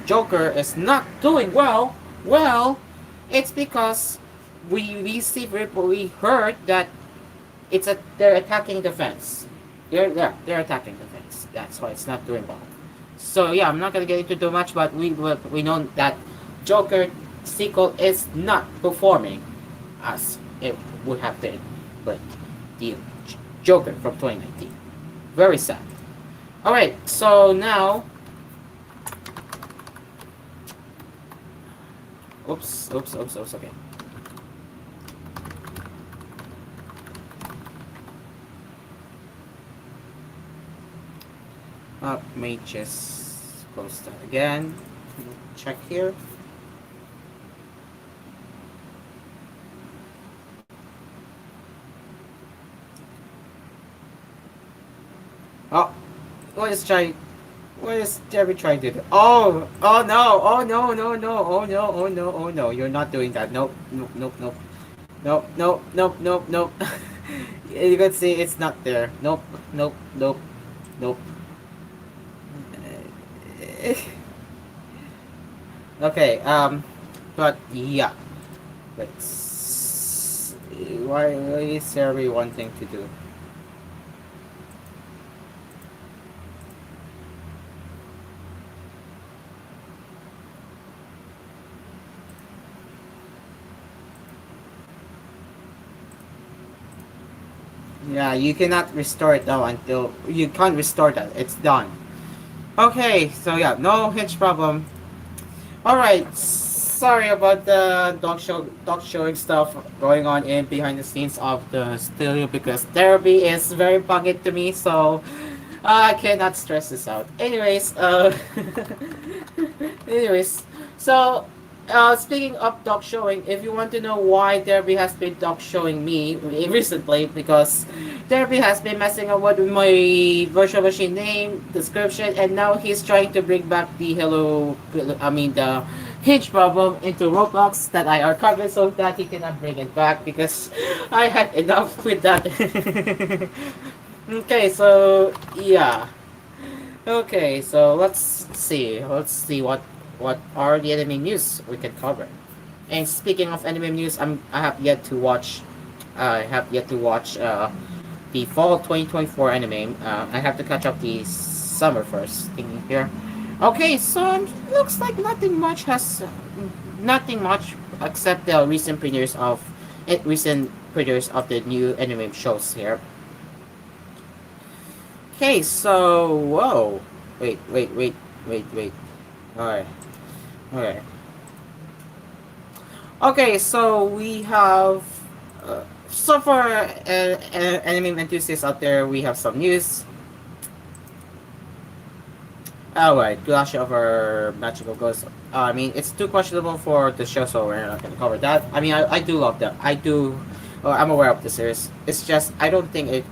Joker is not doing well, Well, it's because we heard that they're attacking the fence. They're attacking the fence. That's why it's not doing well. So yeah, I'm not gonna get into too much, but we know that Joker sequel is not performing as it would have been, but the Joker from 2019. Very sad. All right, so now, oops. Okay. May just close that again. Check here. Oh, what is trying? What is Jerry trying to do? Oh no! Oh no! No! No! Oh no! Oh no! Oh no! You're not doing that. Nope! Nope! Nope! Nope! Nope! Nope! Nope! Nope! Nope! You can see it's not there. Nope! Nope! Nope! Nope! Okay. But yeah. Let's. Why is Jerry wanting to do? Yeah, you cannot restore it now until you can't restore that. It's done. Okay, so yeah, no hitch problem. All right, sorry about the dog showing stuff going on in behind the scenes of the studio because therapy is very bugging to me, so I cannot stress this out. Anyways, so speaking of dog showing, if you want to know why Derby has been dog showing me recently, because Derby has been messing up with my virtual machine name, description, and now he's trying to bring back the the hinge problem into Roblox that I archived so that he cannot bring it back because I had enough with that. Okay, so yeah. Okay, so let's see. Let's see what are the anime news we can cover. And speaking of anime news, I have yet to watch. I have yet to watch the fall 2024 anime. I have to catch up the summer first. Thinking here. Okay, so looks like nothing much except the recent premieres of the new anime shows here. Okay, so whoa, wait. Alright, alright. Okay, so we have so for anime enthusiasts out there, we have some news. Alright, Clash of our Magical Ghosts. I mean, it's too questionable for the show, so we're not gonna cover that. I mean, I do love that. I'm aware of the series. It's just I don't think it's.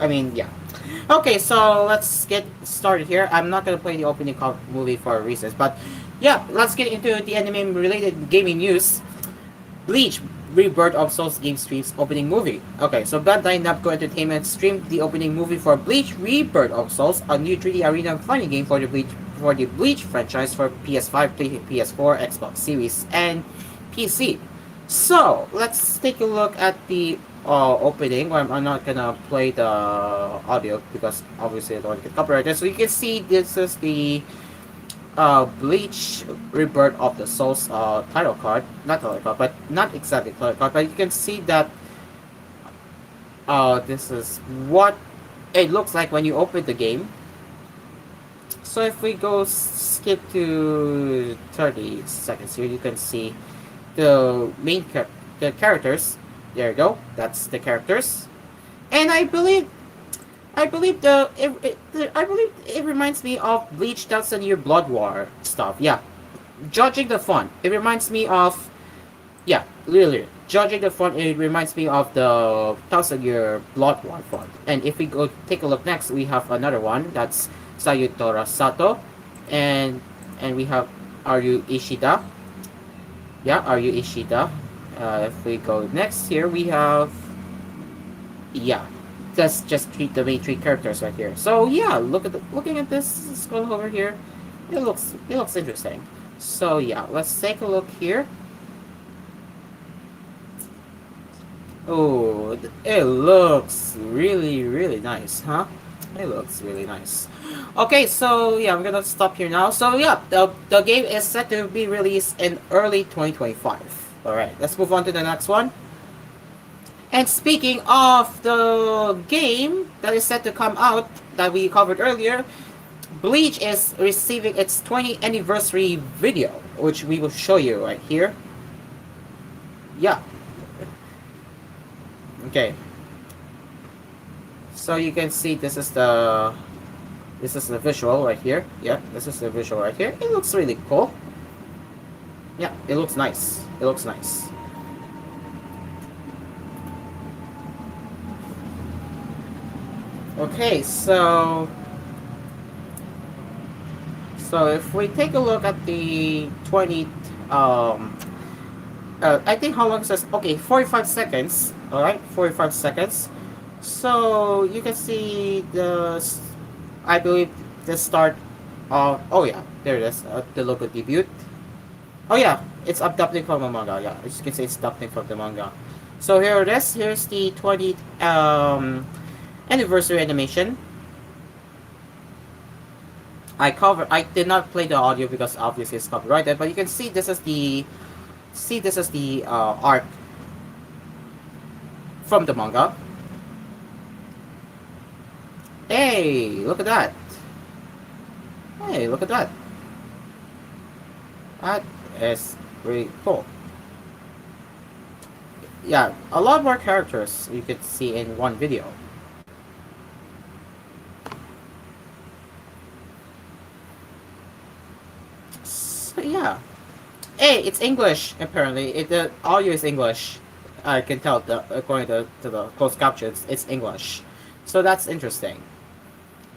I mean, yeah. Okay, so let's get started here. I'm not gonna play the opening movie for reasons, but yeah, let's get into the anime related gaming news. Bleach Rebirth of Souls game streams opening movie. Okay, so Bandai Namco Entertainment streamed the opening movie for Bleach Rebirth of Souls, a new 3D arena fighting game for the Bleach franchise for PS5, PS4, Xbox Series, and PC. So let's take a look at the opening. I'm not gonna play the audio because obviously I don't want to get copyrighted. So you can see this is the Bleach Rebirth of the Souls title card. Not title card, but not exactly title card. But you can see that this is what it looks like when you open the game. So if we go skip to 30 seconds here, you can see the the characters. There you go. That's the characters, and I believe I believe it reminds me of Bleach Thousand Year Blood War stuff. Yeah, judging the font, it reminds me of literally judging the font. It reminds me of the Thousand Year Blood War font. And if we go take a look next, we have another one that's Sayutora Sato, and we have Aru Ishida. Yeah, Aru Ishida. If we go next here, we have that's just the main three characters right here. So yeah, looking at this scroll over here, it looks interesting. So yeah, let's take a look here. Oh, it looks really, really nice, huh? It looks really nice. Okay, so yeah, I'm gonna stop here now. So yeah, the game is set to be released in early 2025. Alright, let's move on to the next one. And speaking of the game that is set to come out that we covered earlier, Bleach is receiving its 20th anniversary video, which we will show you right here. Yeah. Okay. So you can see this is the visual right here. Yeah, this is the visual right here. It looks really cool. Yeah, it looks nice. It looks nice. Okay, so if we take a look at the 20 I think how long says okay 45 seconds. All right, 45 seconds. So you can see I believe the start of oh yeah, there it is, the logo debut. Oh yeah, it's adapting from a manga. Yeah, as you can see, it's adapting from the manga. So here it is. Here's the 20th anniversary animation. I did not play the audio because obviously it's copyrighted, but you can see this is the art from the manga. Hey, look at that. Hey, look at that. That is really cool. Yeah, a lot more characters you could see in one video. So yeah. Hey, it's English apparently. The audio is English. I can tell according to the closed captions, it's English. So that's interesting.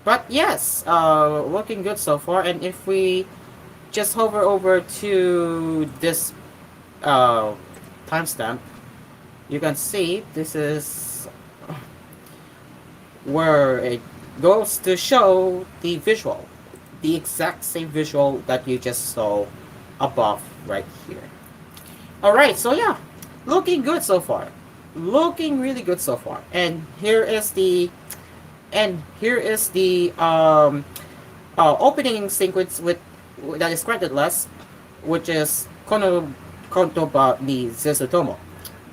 But yes, looking good so far. And if we just hover over to this uh, timestamp, you can see this is where it goes to show the visual, the exact same visual that you just saw above right here. Alright, so yeah, looking good so far. Looking really good so far. And here is the opening sequence with that is creditless, which is Kontoba ni Zesutomo.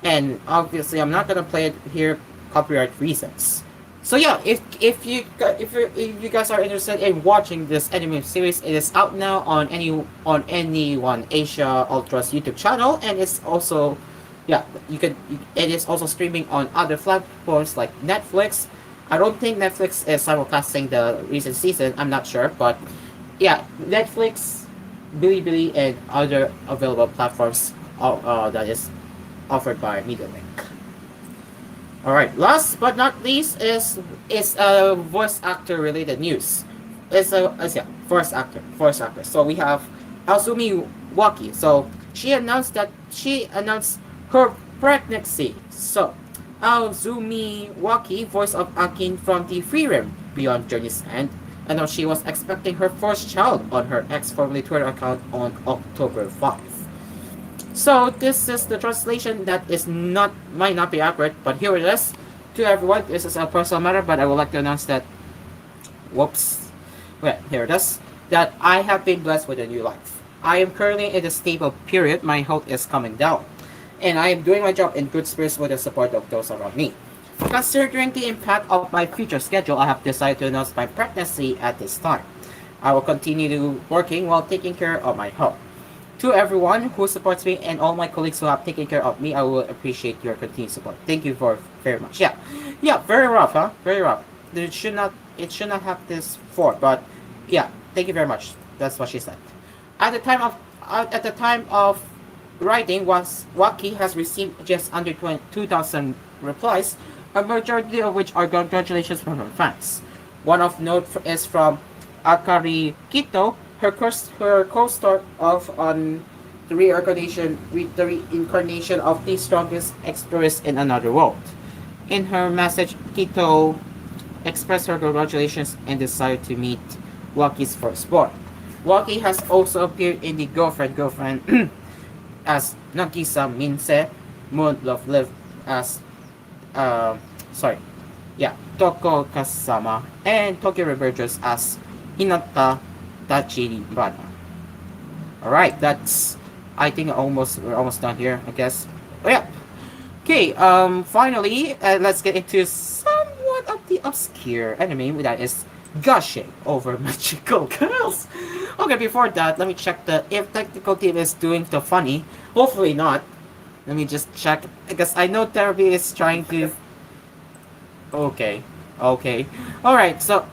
And obviously I'm not gonna play it here, copyright reasons. So yeah, if you guys are interested in watching this anime series, it is out now on anyone Asia Ultra's YouTube channel, and it's also yeah it is also streaming on other platforms like Netflix. I don't think Netflix is simulcasting the recent season. I'm not sure, but yeah, Netflix, Bilibili, and other available platforms that is offered by MediaLink. All right. Last but not least is voice actor related news. Yeah, voice actor. So we have Azumi Waki. So she announced her pregnancy. So Azumi Waki, voice of Akin from the Free Realm Beyond Journey's End, announced she was expecting her first child on her ex-formerly Twitter account on October 5. So this is the translation that might not be accurate, but here it is. To everyone, this is a personal matter, but I would like to announce that whoops. Well, here it is. That I have been blessed with a new life. I am currently in a stable period, my health is coming down. And I am doing my job in good spirits with the support of those around me. Considering the impact of my future schedule, I have decided to announce my pregnancy at this time. I will continue working while taking care of my health. To everyone who supports me and all my colleagues who have taken care of me, I will appreciate your continued support. Thank you very much. Yeah, very rough, huh? Very rough. It should not have this for, but yeah, thank you very much. That's what she said. At the time of writing, Waki has received just under 2,000 replies, a majority of which are congratulations from her fans. One of note is from Akari Kito, her co-star of the reincarnation of the strongest explorers in another world. In her message, Kito expressed her congratulations and desire to meet Waki's firstborn. Waki has also appeared in the Girlfriend as Nagisa Minse, Moon Love Live as sorry, yeah, Toko Kasama, and Tokyo Revengers as Hinata Tachibana. Alright, that's, I think we're almost done here, I guess. Oh yeah. Okay, finally, let's get into somewhat of the obscure anime that is gushing over magical girls. Okay, before that, let me check if technical team is doing the funny. Hopefully not. Let me just check because I know Therapy is trying to. Okay, okay, all right. So,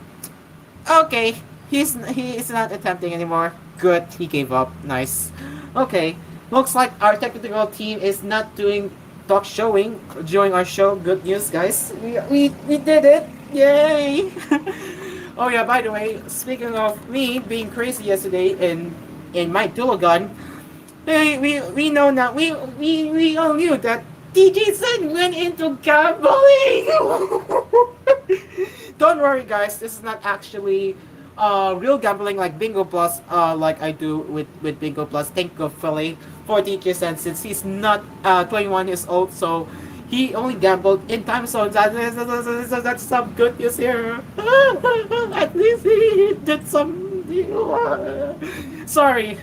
okay, he is not attempting anymore. Good, he gave up. Nice. Okay, looks like our technical team is not doing talk showing during our show. Good news, guys. We did it. Yay! Oh yeah, by the way, speaking of me being crazy yesterday in my Dulogon, we know now we all knew that DJ Sen went into gambling. Don't worry, guys. This is not actually real gambling like Bingo Plus, like I do with Bingo Plus. Thank God, Philly, for DJ Sen, since he's not 21 years old, so he only gambled in time zones. That's some good news here. At least he did some. Sorry.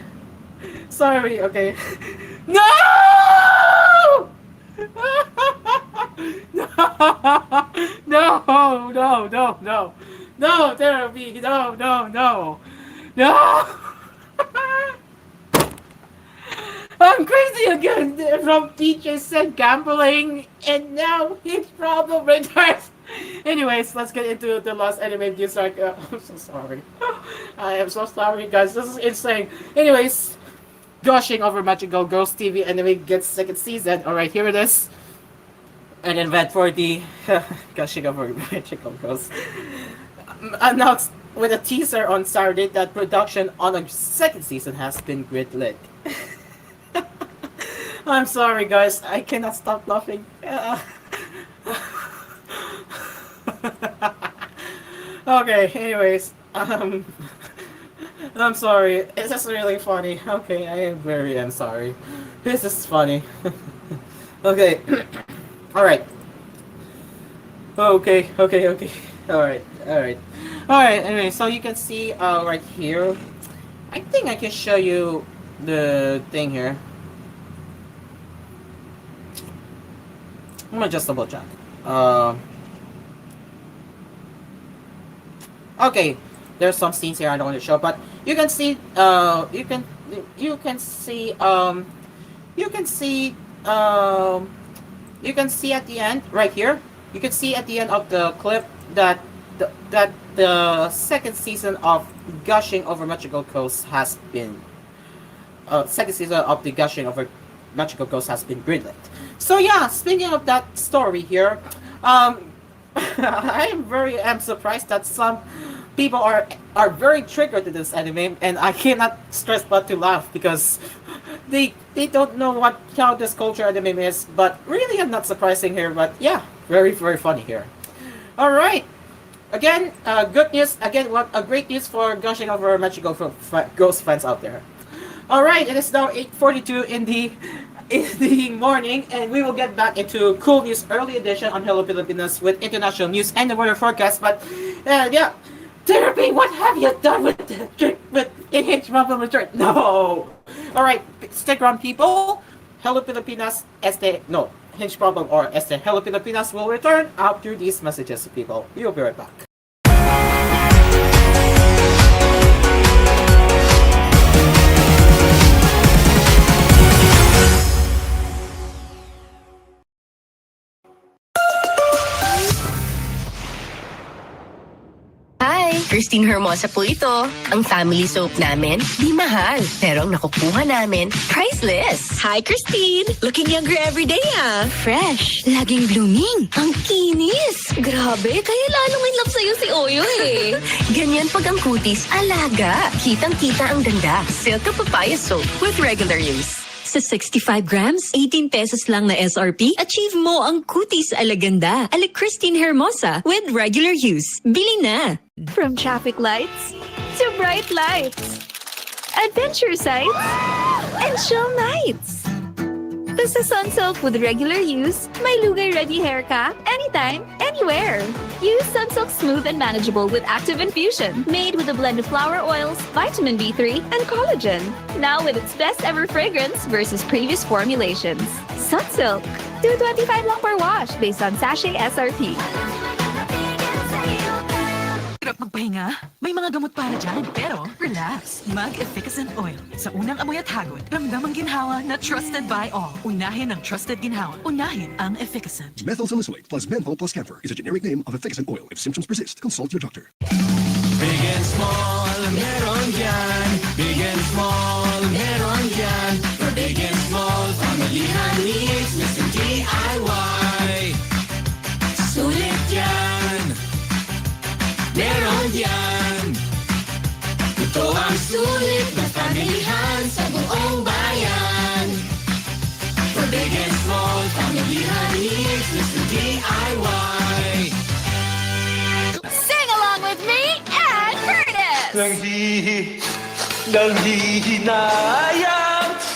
Okay. No! No, Therapy. No. I'm crazy again from DJ said gambling, and now his problem returns. Anyways, let's get into the last anime news. I'm so sorry. I am so sorry, guys. This is insane. Anyways, gushing over Magical Girls TV anime gets second season. Alright, here it is. An event for the gushing over Magical Girls. Announced with a teaser on Saturday that production on a second season has been greenlit. I'm sorry, guys. I cannot stop laughing. Okay, anyways. I'm sorry. It's just really funny. Okay, I am sorry. This is funny. Okay. Alright. Okay. Alright. Anyway, so you can see right here. I think I can show you the thing here. I'm gonna just double check. Okay, there's some scenes here I don't want to show, but you can see you can see at the end right here. You can see at the end of the clip that the second season of Gushing Over Magical Coast has been second season of the Gushing Over Magical Ghost has been greenlit. So yeah, speaking of that story here, I am surprised that some people are very triggered to this anime, and I cannot stress but to laugh because they don't know how this culture anime is. But really, I'm not surprising here. But yeah, very funny here. All right. Again, good news. Again, what a great news for Gushing Over Magical Ghost fans out there. Alright, it is now 8:42 in the morning, and we will get back into koolNews early edition on Hello Pilipinas with international news and the weather forecast. But yeah, Therapy, what have you done with NH Rumble Return? No. Alright, stick around, people. Hello Pilipinas, Hinge Problem or Hello Pilipinas will return after these messages, people. We will be right back. Hi! Christine Hermosa po ito. Ang family soap namin, di mahal. Pero ang nakukuha namin, priceless. Hi, Christine! Looking younger every day, ah. Fresh. Laging blooming. Ang kinis. Grabe, kaya lalong in love sa'yo si Oyo eh. Ganyan pag ang kutis, alaga. Kitang-kita ang ganda. Silka Papaya Soap with regular use. Sa 65 grams, 18 pesos lang na SRP, achieve mo ang kutis alaganda. Ala Christine Hermosa with regular use. Bili na! From traffic lights to bright lights, adventure sites, and chill nights. Basta Sunsilk with regular use, may lugay-ready hair ka, anytime, anywhere. Use Sunsilk Smooth and Manageable with Active Infusion, made with a blend of flower oils, vitamin B3, and collagen. Now with its best-ever fragrance versus previous formulations. Sunsilk, $225 lang per wash based on sachet SRP. Hirap magpahinga? May mga gamot para dyan, pero relax. Mag-efficacent oil. Sa unang amoy at hagod, ramdam ang ginhawa na trusted by all. Unahin ang trusted ginhawa. Unahin ang efficacent. Methyl salicylate plus menthol plus camphor is a generic name of efficacent oil. If symptoms persist, consult your doctor. Big and small, meron yan. Big and small, meron yan. For big and small, pamilihan needs, Mr. DIY. Sulit yan. Meron yan. Ito ang sulit na pamilihan sa buong bayan. For big and small, pamilihan needs, Mr. DIY. Sing along with me and Curtis!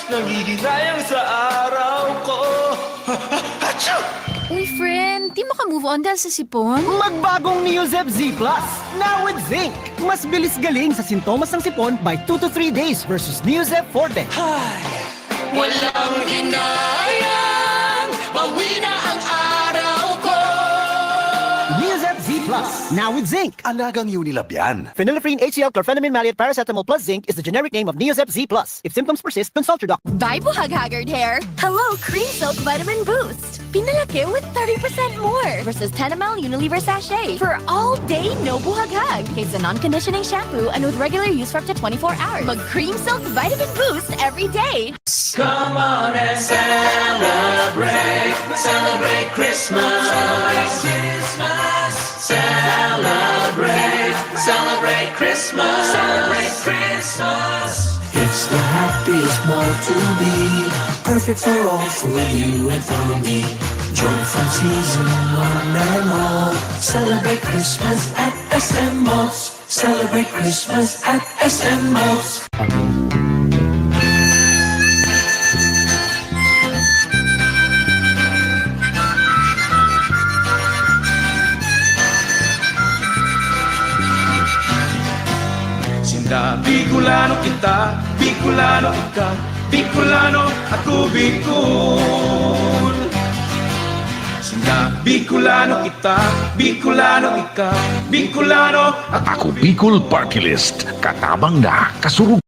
Nanghihinayang sa araw ko. Uy, friend, di maka-move on dahil sa sipon? Magbagong Neozeb Z Plus, now with zinc. Mas bilis galing sa sintomas ng sipon by 2 to 3 days versus Neozeb Forte. Walang hinayang, bawi na ang araw ko. Neozeb Z Plus, now with zinc. Alagang Unilab yan. Phenylephrine HCl chlorphenamine maleate paracetamol plus zinc is the generic name of Neozeb Z Plus. If symptoms persist, consult your doctor. Bye, buhag-haggard hair! Hello, Cream Silk Vitamin Boost! Pinalaki with 30% more versus 10 ml Unilever sachet for all day no buhag-hag. It's a non-conditioning shampoo and with regular use for up to 24 hours. Mag Cream Silk Vitamin Boost every day. Come on and celebrate, celebrate Christmas, celebrate Christmas, celebrate, celebrate Christmas, celebrate Christmas. It's the happiest month to be, perfect for all, for you and for me. Joy from season one and all. Celebrate Christmas at SM Malls. Celebrate Christmas at SM Malls. Bicolano kita, Bicolano ika, Bicolano ako Bicol. Sinda Bicolano kita, Bicolano ika, Bicolano Ako Bicol Party List. Katabang na, kasurug.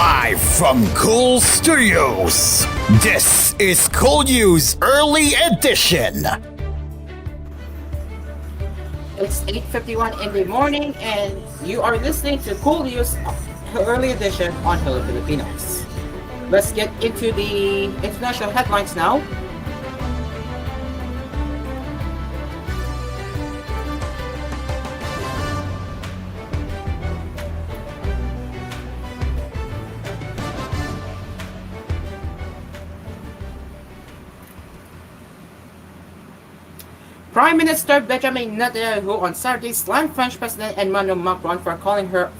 Live from Cool Studios, this is koolNews Early Edition. It's 8:51 in the morning, and you are listening to koolNews Early Edition on Hello Pilipinas. Let's get into the international headlines now. Prime Minister Benjamin Netanyahu on Saturday slammed French President Emmanuel Macron for calling for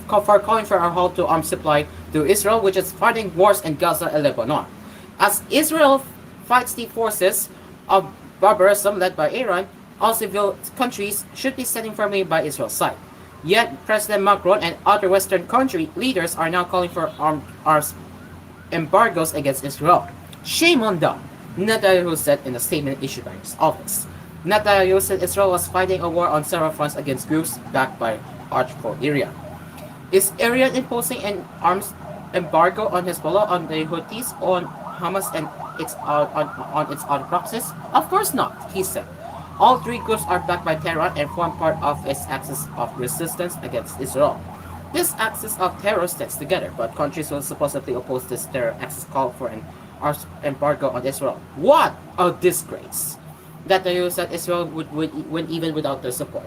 a halt to arms supply to Israel, which is fighting wars in Gaza and Lebanon. As Israel fights the forces of barbarism led by Iran, all civil countries should be standing firmly by Israel's side. Yet President Macron and other Western country leaders are now calling for arms embargoes against Israel. Shame on them, Netanyahu said in a statement issued by his office. Netanyahu said Israel was fighting a war on several fronts against groups backed by Arch for Iran. Is Iran imposing an arms embargo on Hezbollah, on the Houthis, on Hamas, and on its other proxies? Of course not, he said. All three groups are backed by Tehran and form part of its axis of resistance against Israel. This axis of terror sticks together, but countries who supposedly oppose this terror axis call for an arms embargo on Israel. What a disgrace! Netanyahu said Israel would win even without their support.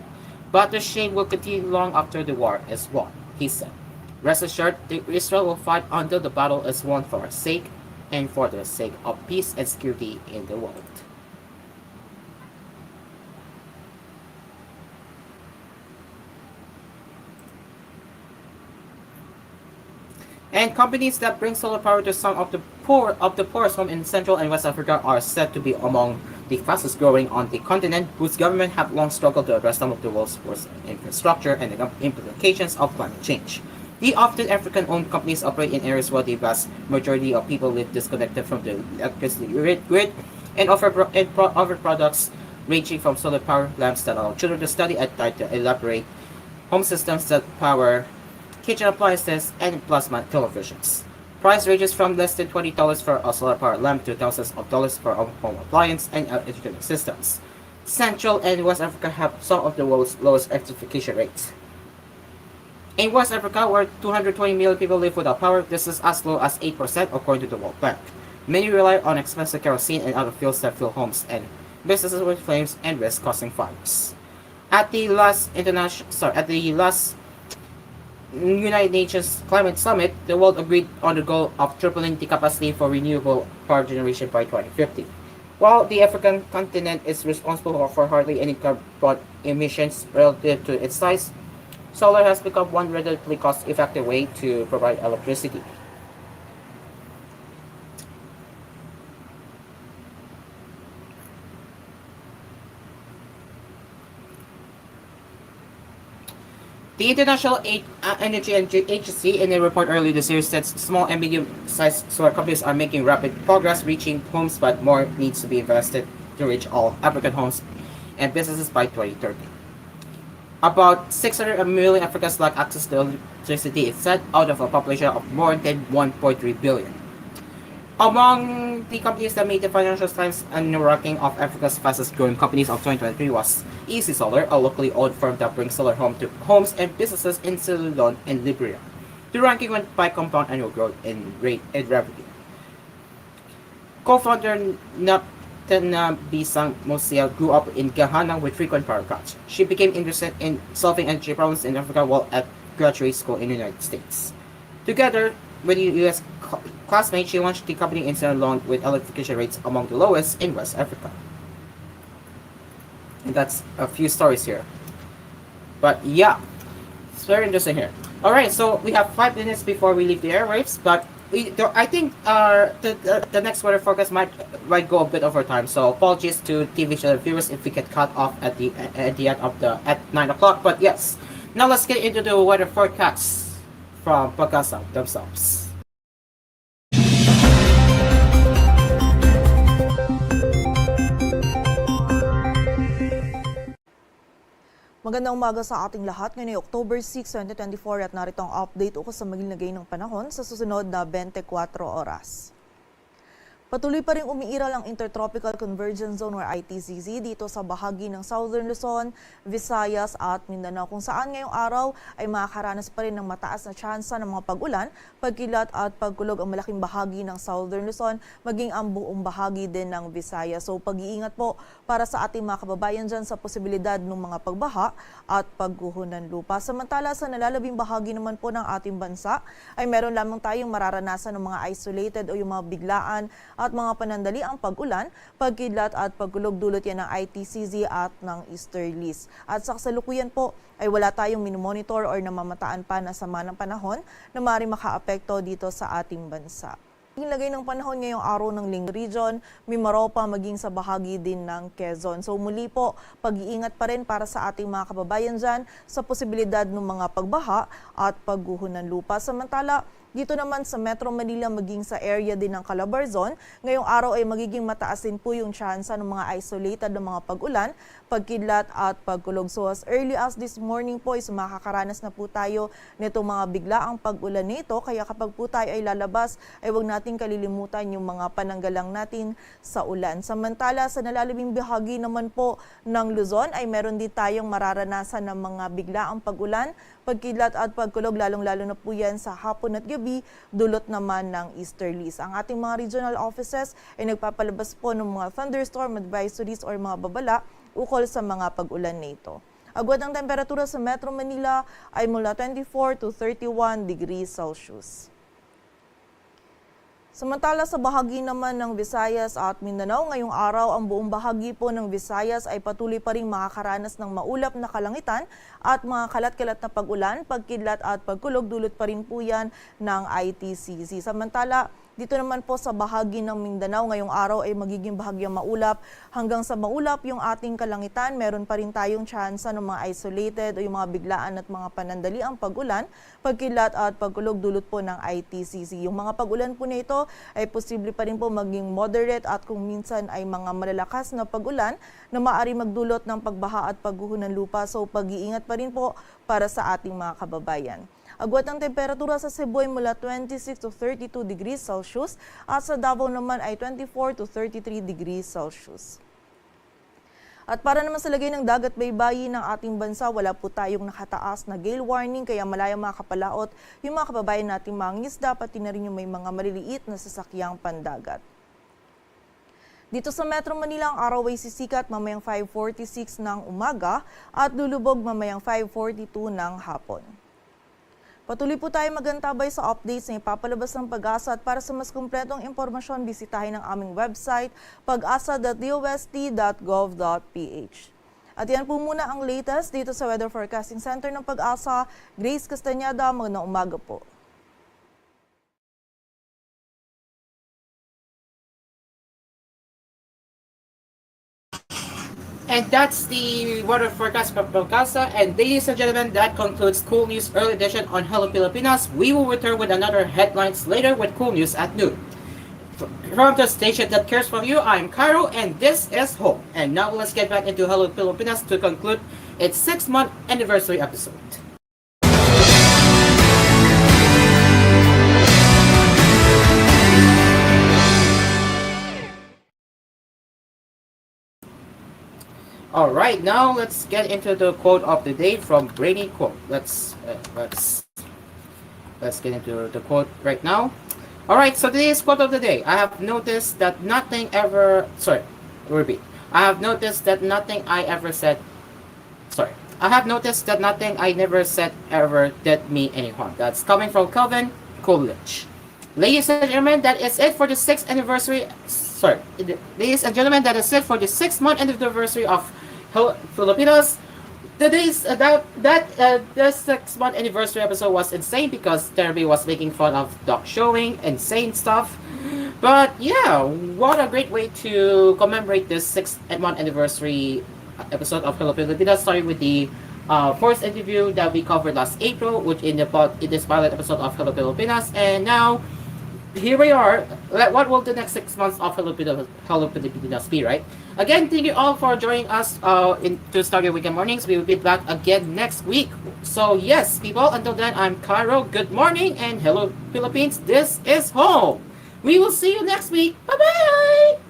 But the shame will continue long after the war is won, he said. Rest assured, Israel will fight until the battle is won for our sake and for the sake of peace and security in the world. And companies that bring solar power to some of the poorest homes in Central and West Africa are said to be among the fastest growing on the continent, whose government have long struggled to address some of the world's worst infrastructure and the implications of climate change. The often African-owned companies operate in areas where the vast majority of people live disconnected from the electricity grid and offer products ranging from solar power lamps that allow children to study at night to elaborate home systems that power kitchen appliances, and plasma televisions. Price ranges from less than $20 for a solar power lamp to thousands of dollars for a home appliance and entertainment systems. Central and West Africa have some of the world's lowest electrification rates. In West Africa, where 220 million people live without power, this is as low as 8% according to the World Bank. Many rely on expensive kerosene and other fuels that fuel homes and businesses with flames and risk causing fires. At the last United Nations Climate Summit, the world agreed on the goal of tripling the capacity for renewable power generation by 2050. While the African continent is responsible for hardly any carbon emissions relative to its size, solar has become one relatively cost-effective way to provide electricity. The International Energy Agency, in a report earlier this year, said small and medium-sized solar companies are making rapid progress reaching homes, but more needs to be invested to reach all African homes and businesses by 2030. About 600 million Africans lack access to electricity, it said, out of a population of more than 1.3 billion. Among the companies that made the Financial Times annual ranking of Africa's fastest growing companies of 2023 was Easy Solar, a locally owned firm that brings solar home to homes and businesses in Sierra Leone and Liberia. The ranking went by compound annual growth in rate and revenue. Co-founder Natana Bisang Mosia grew up in Ghana with frequent power cuts. She became interested in solving energy problems in Africa while at graduate school in the United States. Together with a U.S. classmate, she launched the company in Sierra Leone with electrification rates among the lowest in West Africa. And that's a few stories here. But yeah, it's very interesting here. Alright, so we have 5 minutes before we leave the airwaves, but I think the next weather forecast might go a bit over time. So apologies to TVH viewers if we get cut off at the end of at 9 o'clock. But yes, now let's get into the weather forecast from Pagasa themselves. Magandang umaga sa ating lahat. Ngayon ay October 6, 2024 at narito ang update ukol sa maglagay ng panahon sa susunod na 24 oras. Patuloy pa rin umiiral ang Intertropical Convergence Zone or ITCZ dito sa bahagi ng Southern Luzon, Visayas at Mindanao kung saan ngayong araw ay makakaranas pa rin ng mataas na tsansa ng mga pag-ulan, pagkilat at pagkulog ang malaking bahagi ng Southern Luzon maging ang buong bahagi din ng Visayas. So pag-iingat po para sa ating mga kababayan dyan sa posibilidad ng mga pagbaha at pagguho ng lupa. Samantala sa nalalabing bahagi naman po ng ating bansa ay meron lamang tayong mararanasan ng mga isolated o yung mga biglaan at mga panandali ang pag-ulan, pagkidlat at pagkulog dulot yan ng ITCZ at ng easterlies. At sa kasalukuyan po ay wala tayong minomonitor or namamataan pa na sama ng panahon na maaaring makaapekto dito sa ating bansa. Ilagay ng panahon ngayong araw ng Ling Region, Mimaropa maging sa bahagi din ng Quezon. So muli po, pag-iingat pa rin para sa ating mga kababayan dyan sa posibilidad ng mga pagbaha at pagguho ng lupa. Samantala, dito naman sa Metro Manila maging sa area din ng Calabarzon, ngayong araw ay magiging mataas din po yung tsansa ng mga isolated na mga pag-ulan, pagkidlat at pagkulog. So as early as this morning po is makakaranas na po tayo nitong mga biglaang pag-ulan nito. Kaya kapag po tayo ay lalabas ay huwag nating kalilimutan yung mga pananggalang natin sa ulan. Samantala sa nalalabing bahagi naman po ng Luzon ay meron din tayong mararanasan ng mga biglaang pag-ulan, pagkidlat at pagkulog, lalong-lalo na po yan sa hapon at gabi, dulot naman ng easterlies. Ang ating mga regional offices ay nagpapalabas po ng mga thunderstorm advisories or mga babala ukol sa mga pag-ulan nito. Agwat ang temperatura sa Metro Manila ay mula 24 to 31 degrees Celsius. Samantala sa bahagi naman ng Visayas at Mindanao, ngayong araw ang buong bahagi po ng Visayas ay patuloy pa rin makakaranas ng maulap na kalangitan at mga kalat-kalat na pag-ulan, pagkidlat at pagkulog, dulot pa rin po yan ng ITCZ. Samantala, dito naman po sa bahagi ng Mindanao, ngayong araw ay magiging bahagyang maulap. Hanggang sa maulap yung ating kalangitan, meron pa rin tayong tsansa ng mga isolated o yung mga biglaan at mga panandali ang pag-ulan, pagkilat at pagkulog dulot po ng ITCZ. Yung mga pag-ulan po na ito ay posible pa rin po maging moderate at kung minsan ay mga malalakas na pag-ulan na maaari magdulot ng pagbaha at pagguho ng lupa. So pag-iingat pa rin po para sa ating mga kababayan. Agwat ang temperatura sa Cebu ay mula 26 to 32 degrees Celsius at sa Davao naman ay 24 to 33 degrees Celsius. At para naman sa lagay ng dagat baybayin ng ating bansa, wala po tayong nakataas na gale warning kaya malayang makapalaot yung mga kababayan nating mangingisda pati na rin yung may mga maliliit na sasakyang pandagat. Dito sa Metro Manila, ang araw ay sisikat mamayang 5:46 ng umaga at lulubog mamayang 5:42 ng hapon. Patuloy po tayo magantabay sa updates na ipapalabas ng Pag-asa at para sa mas kumpletong impormasyon, bisitahin ang aming website pag-asa.dost.gov.ph. At yan po muna ang latest dito sa Weather Forecasting Center ng Pag-asa. Grace Castañeda, magandang umaga po. And that's the weather forecast from Pag-asa. And ladies and gentlemen, that concludes koolNews Early Edition on Hello Pilipinas. We will return with another headlines later with koolNews at noon. From the station that cares for you, I'm Cairo and this is Hope. And now let's get back into Hello Pilipinas to conclude its 6-month anniversary episode. All right, now let's get into the quote of the day from Brainy Quote. Let's get into the quote right now. All right, so today's quote of the day. I have noticed that nothing ever. Sorry, repeat. I have noticed that nothing I ever said. Sorry, I have noticed that nothing I never said ever did me any harm. That's coming from Calvin Coolidge. Ladies and gentlemen, that is it for the 6th anniversary. Ladies and gentlemen, that is it for the 6-month anniversary of Hello Pilipinas. The 6-month anniversary episode was insane because Terry was making fun of dog showing, insane stuff. But yeah, what a great way to commemorate this 6-month anniversary episode of Hello Pilipinas, starting with the first interview that we covered last April, which in this pilot episode of Hello Pilipinas, and now here we are. What will the next 6 months of Hello Pilipinas be, right? Again, thank you all for joining us to start your weekend mornings. We will be back again next week. So yes, people, until then, I'm Cairo. Good morning and hello Philippines. This is home. We will see you next week. Bye-bye!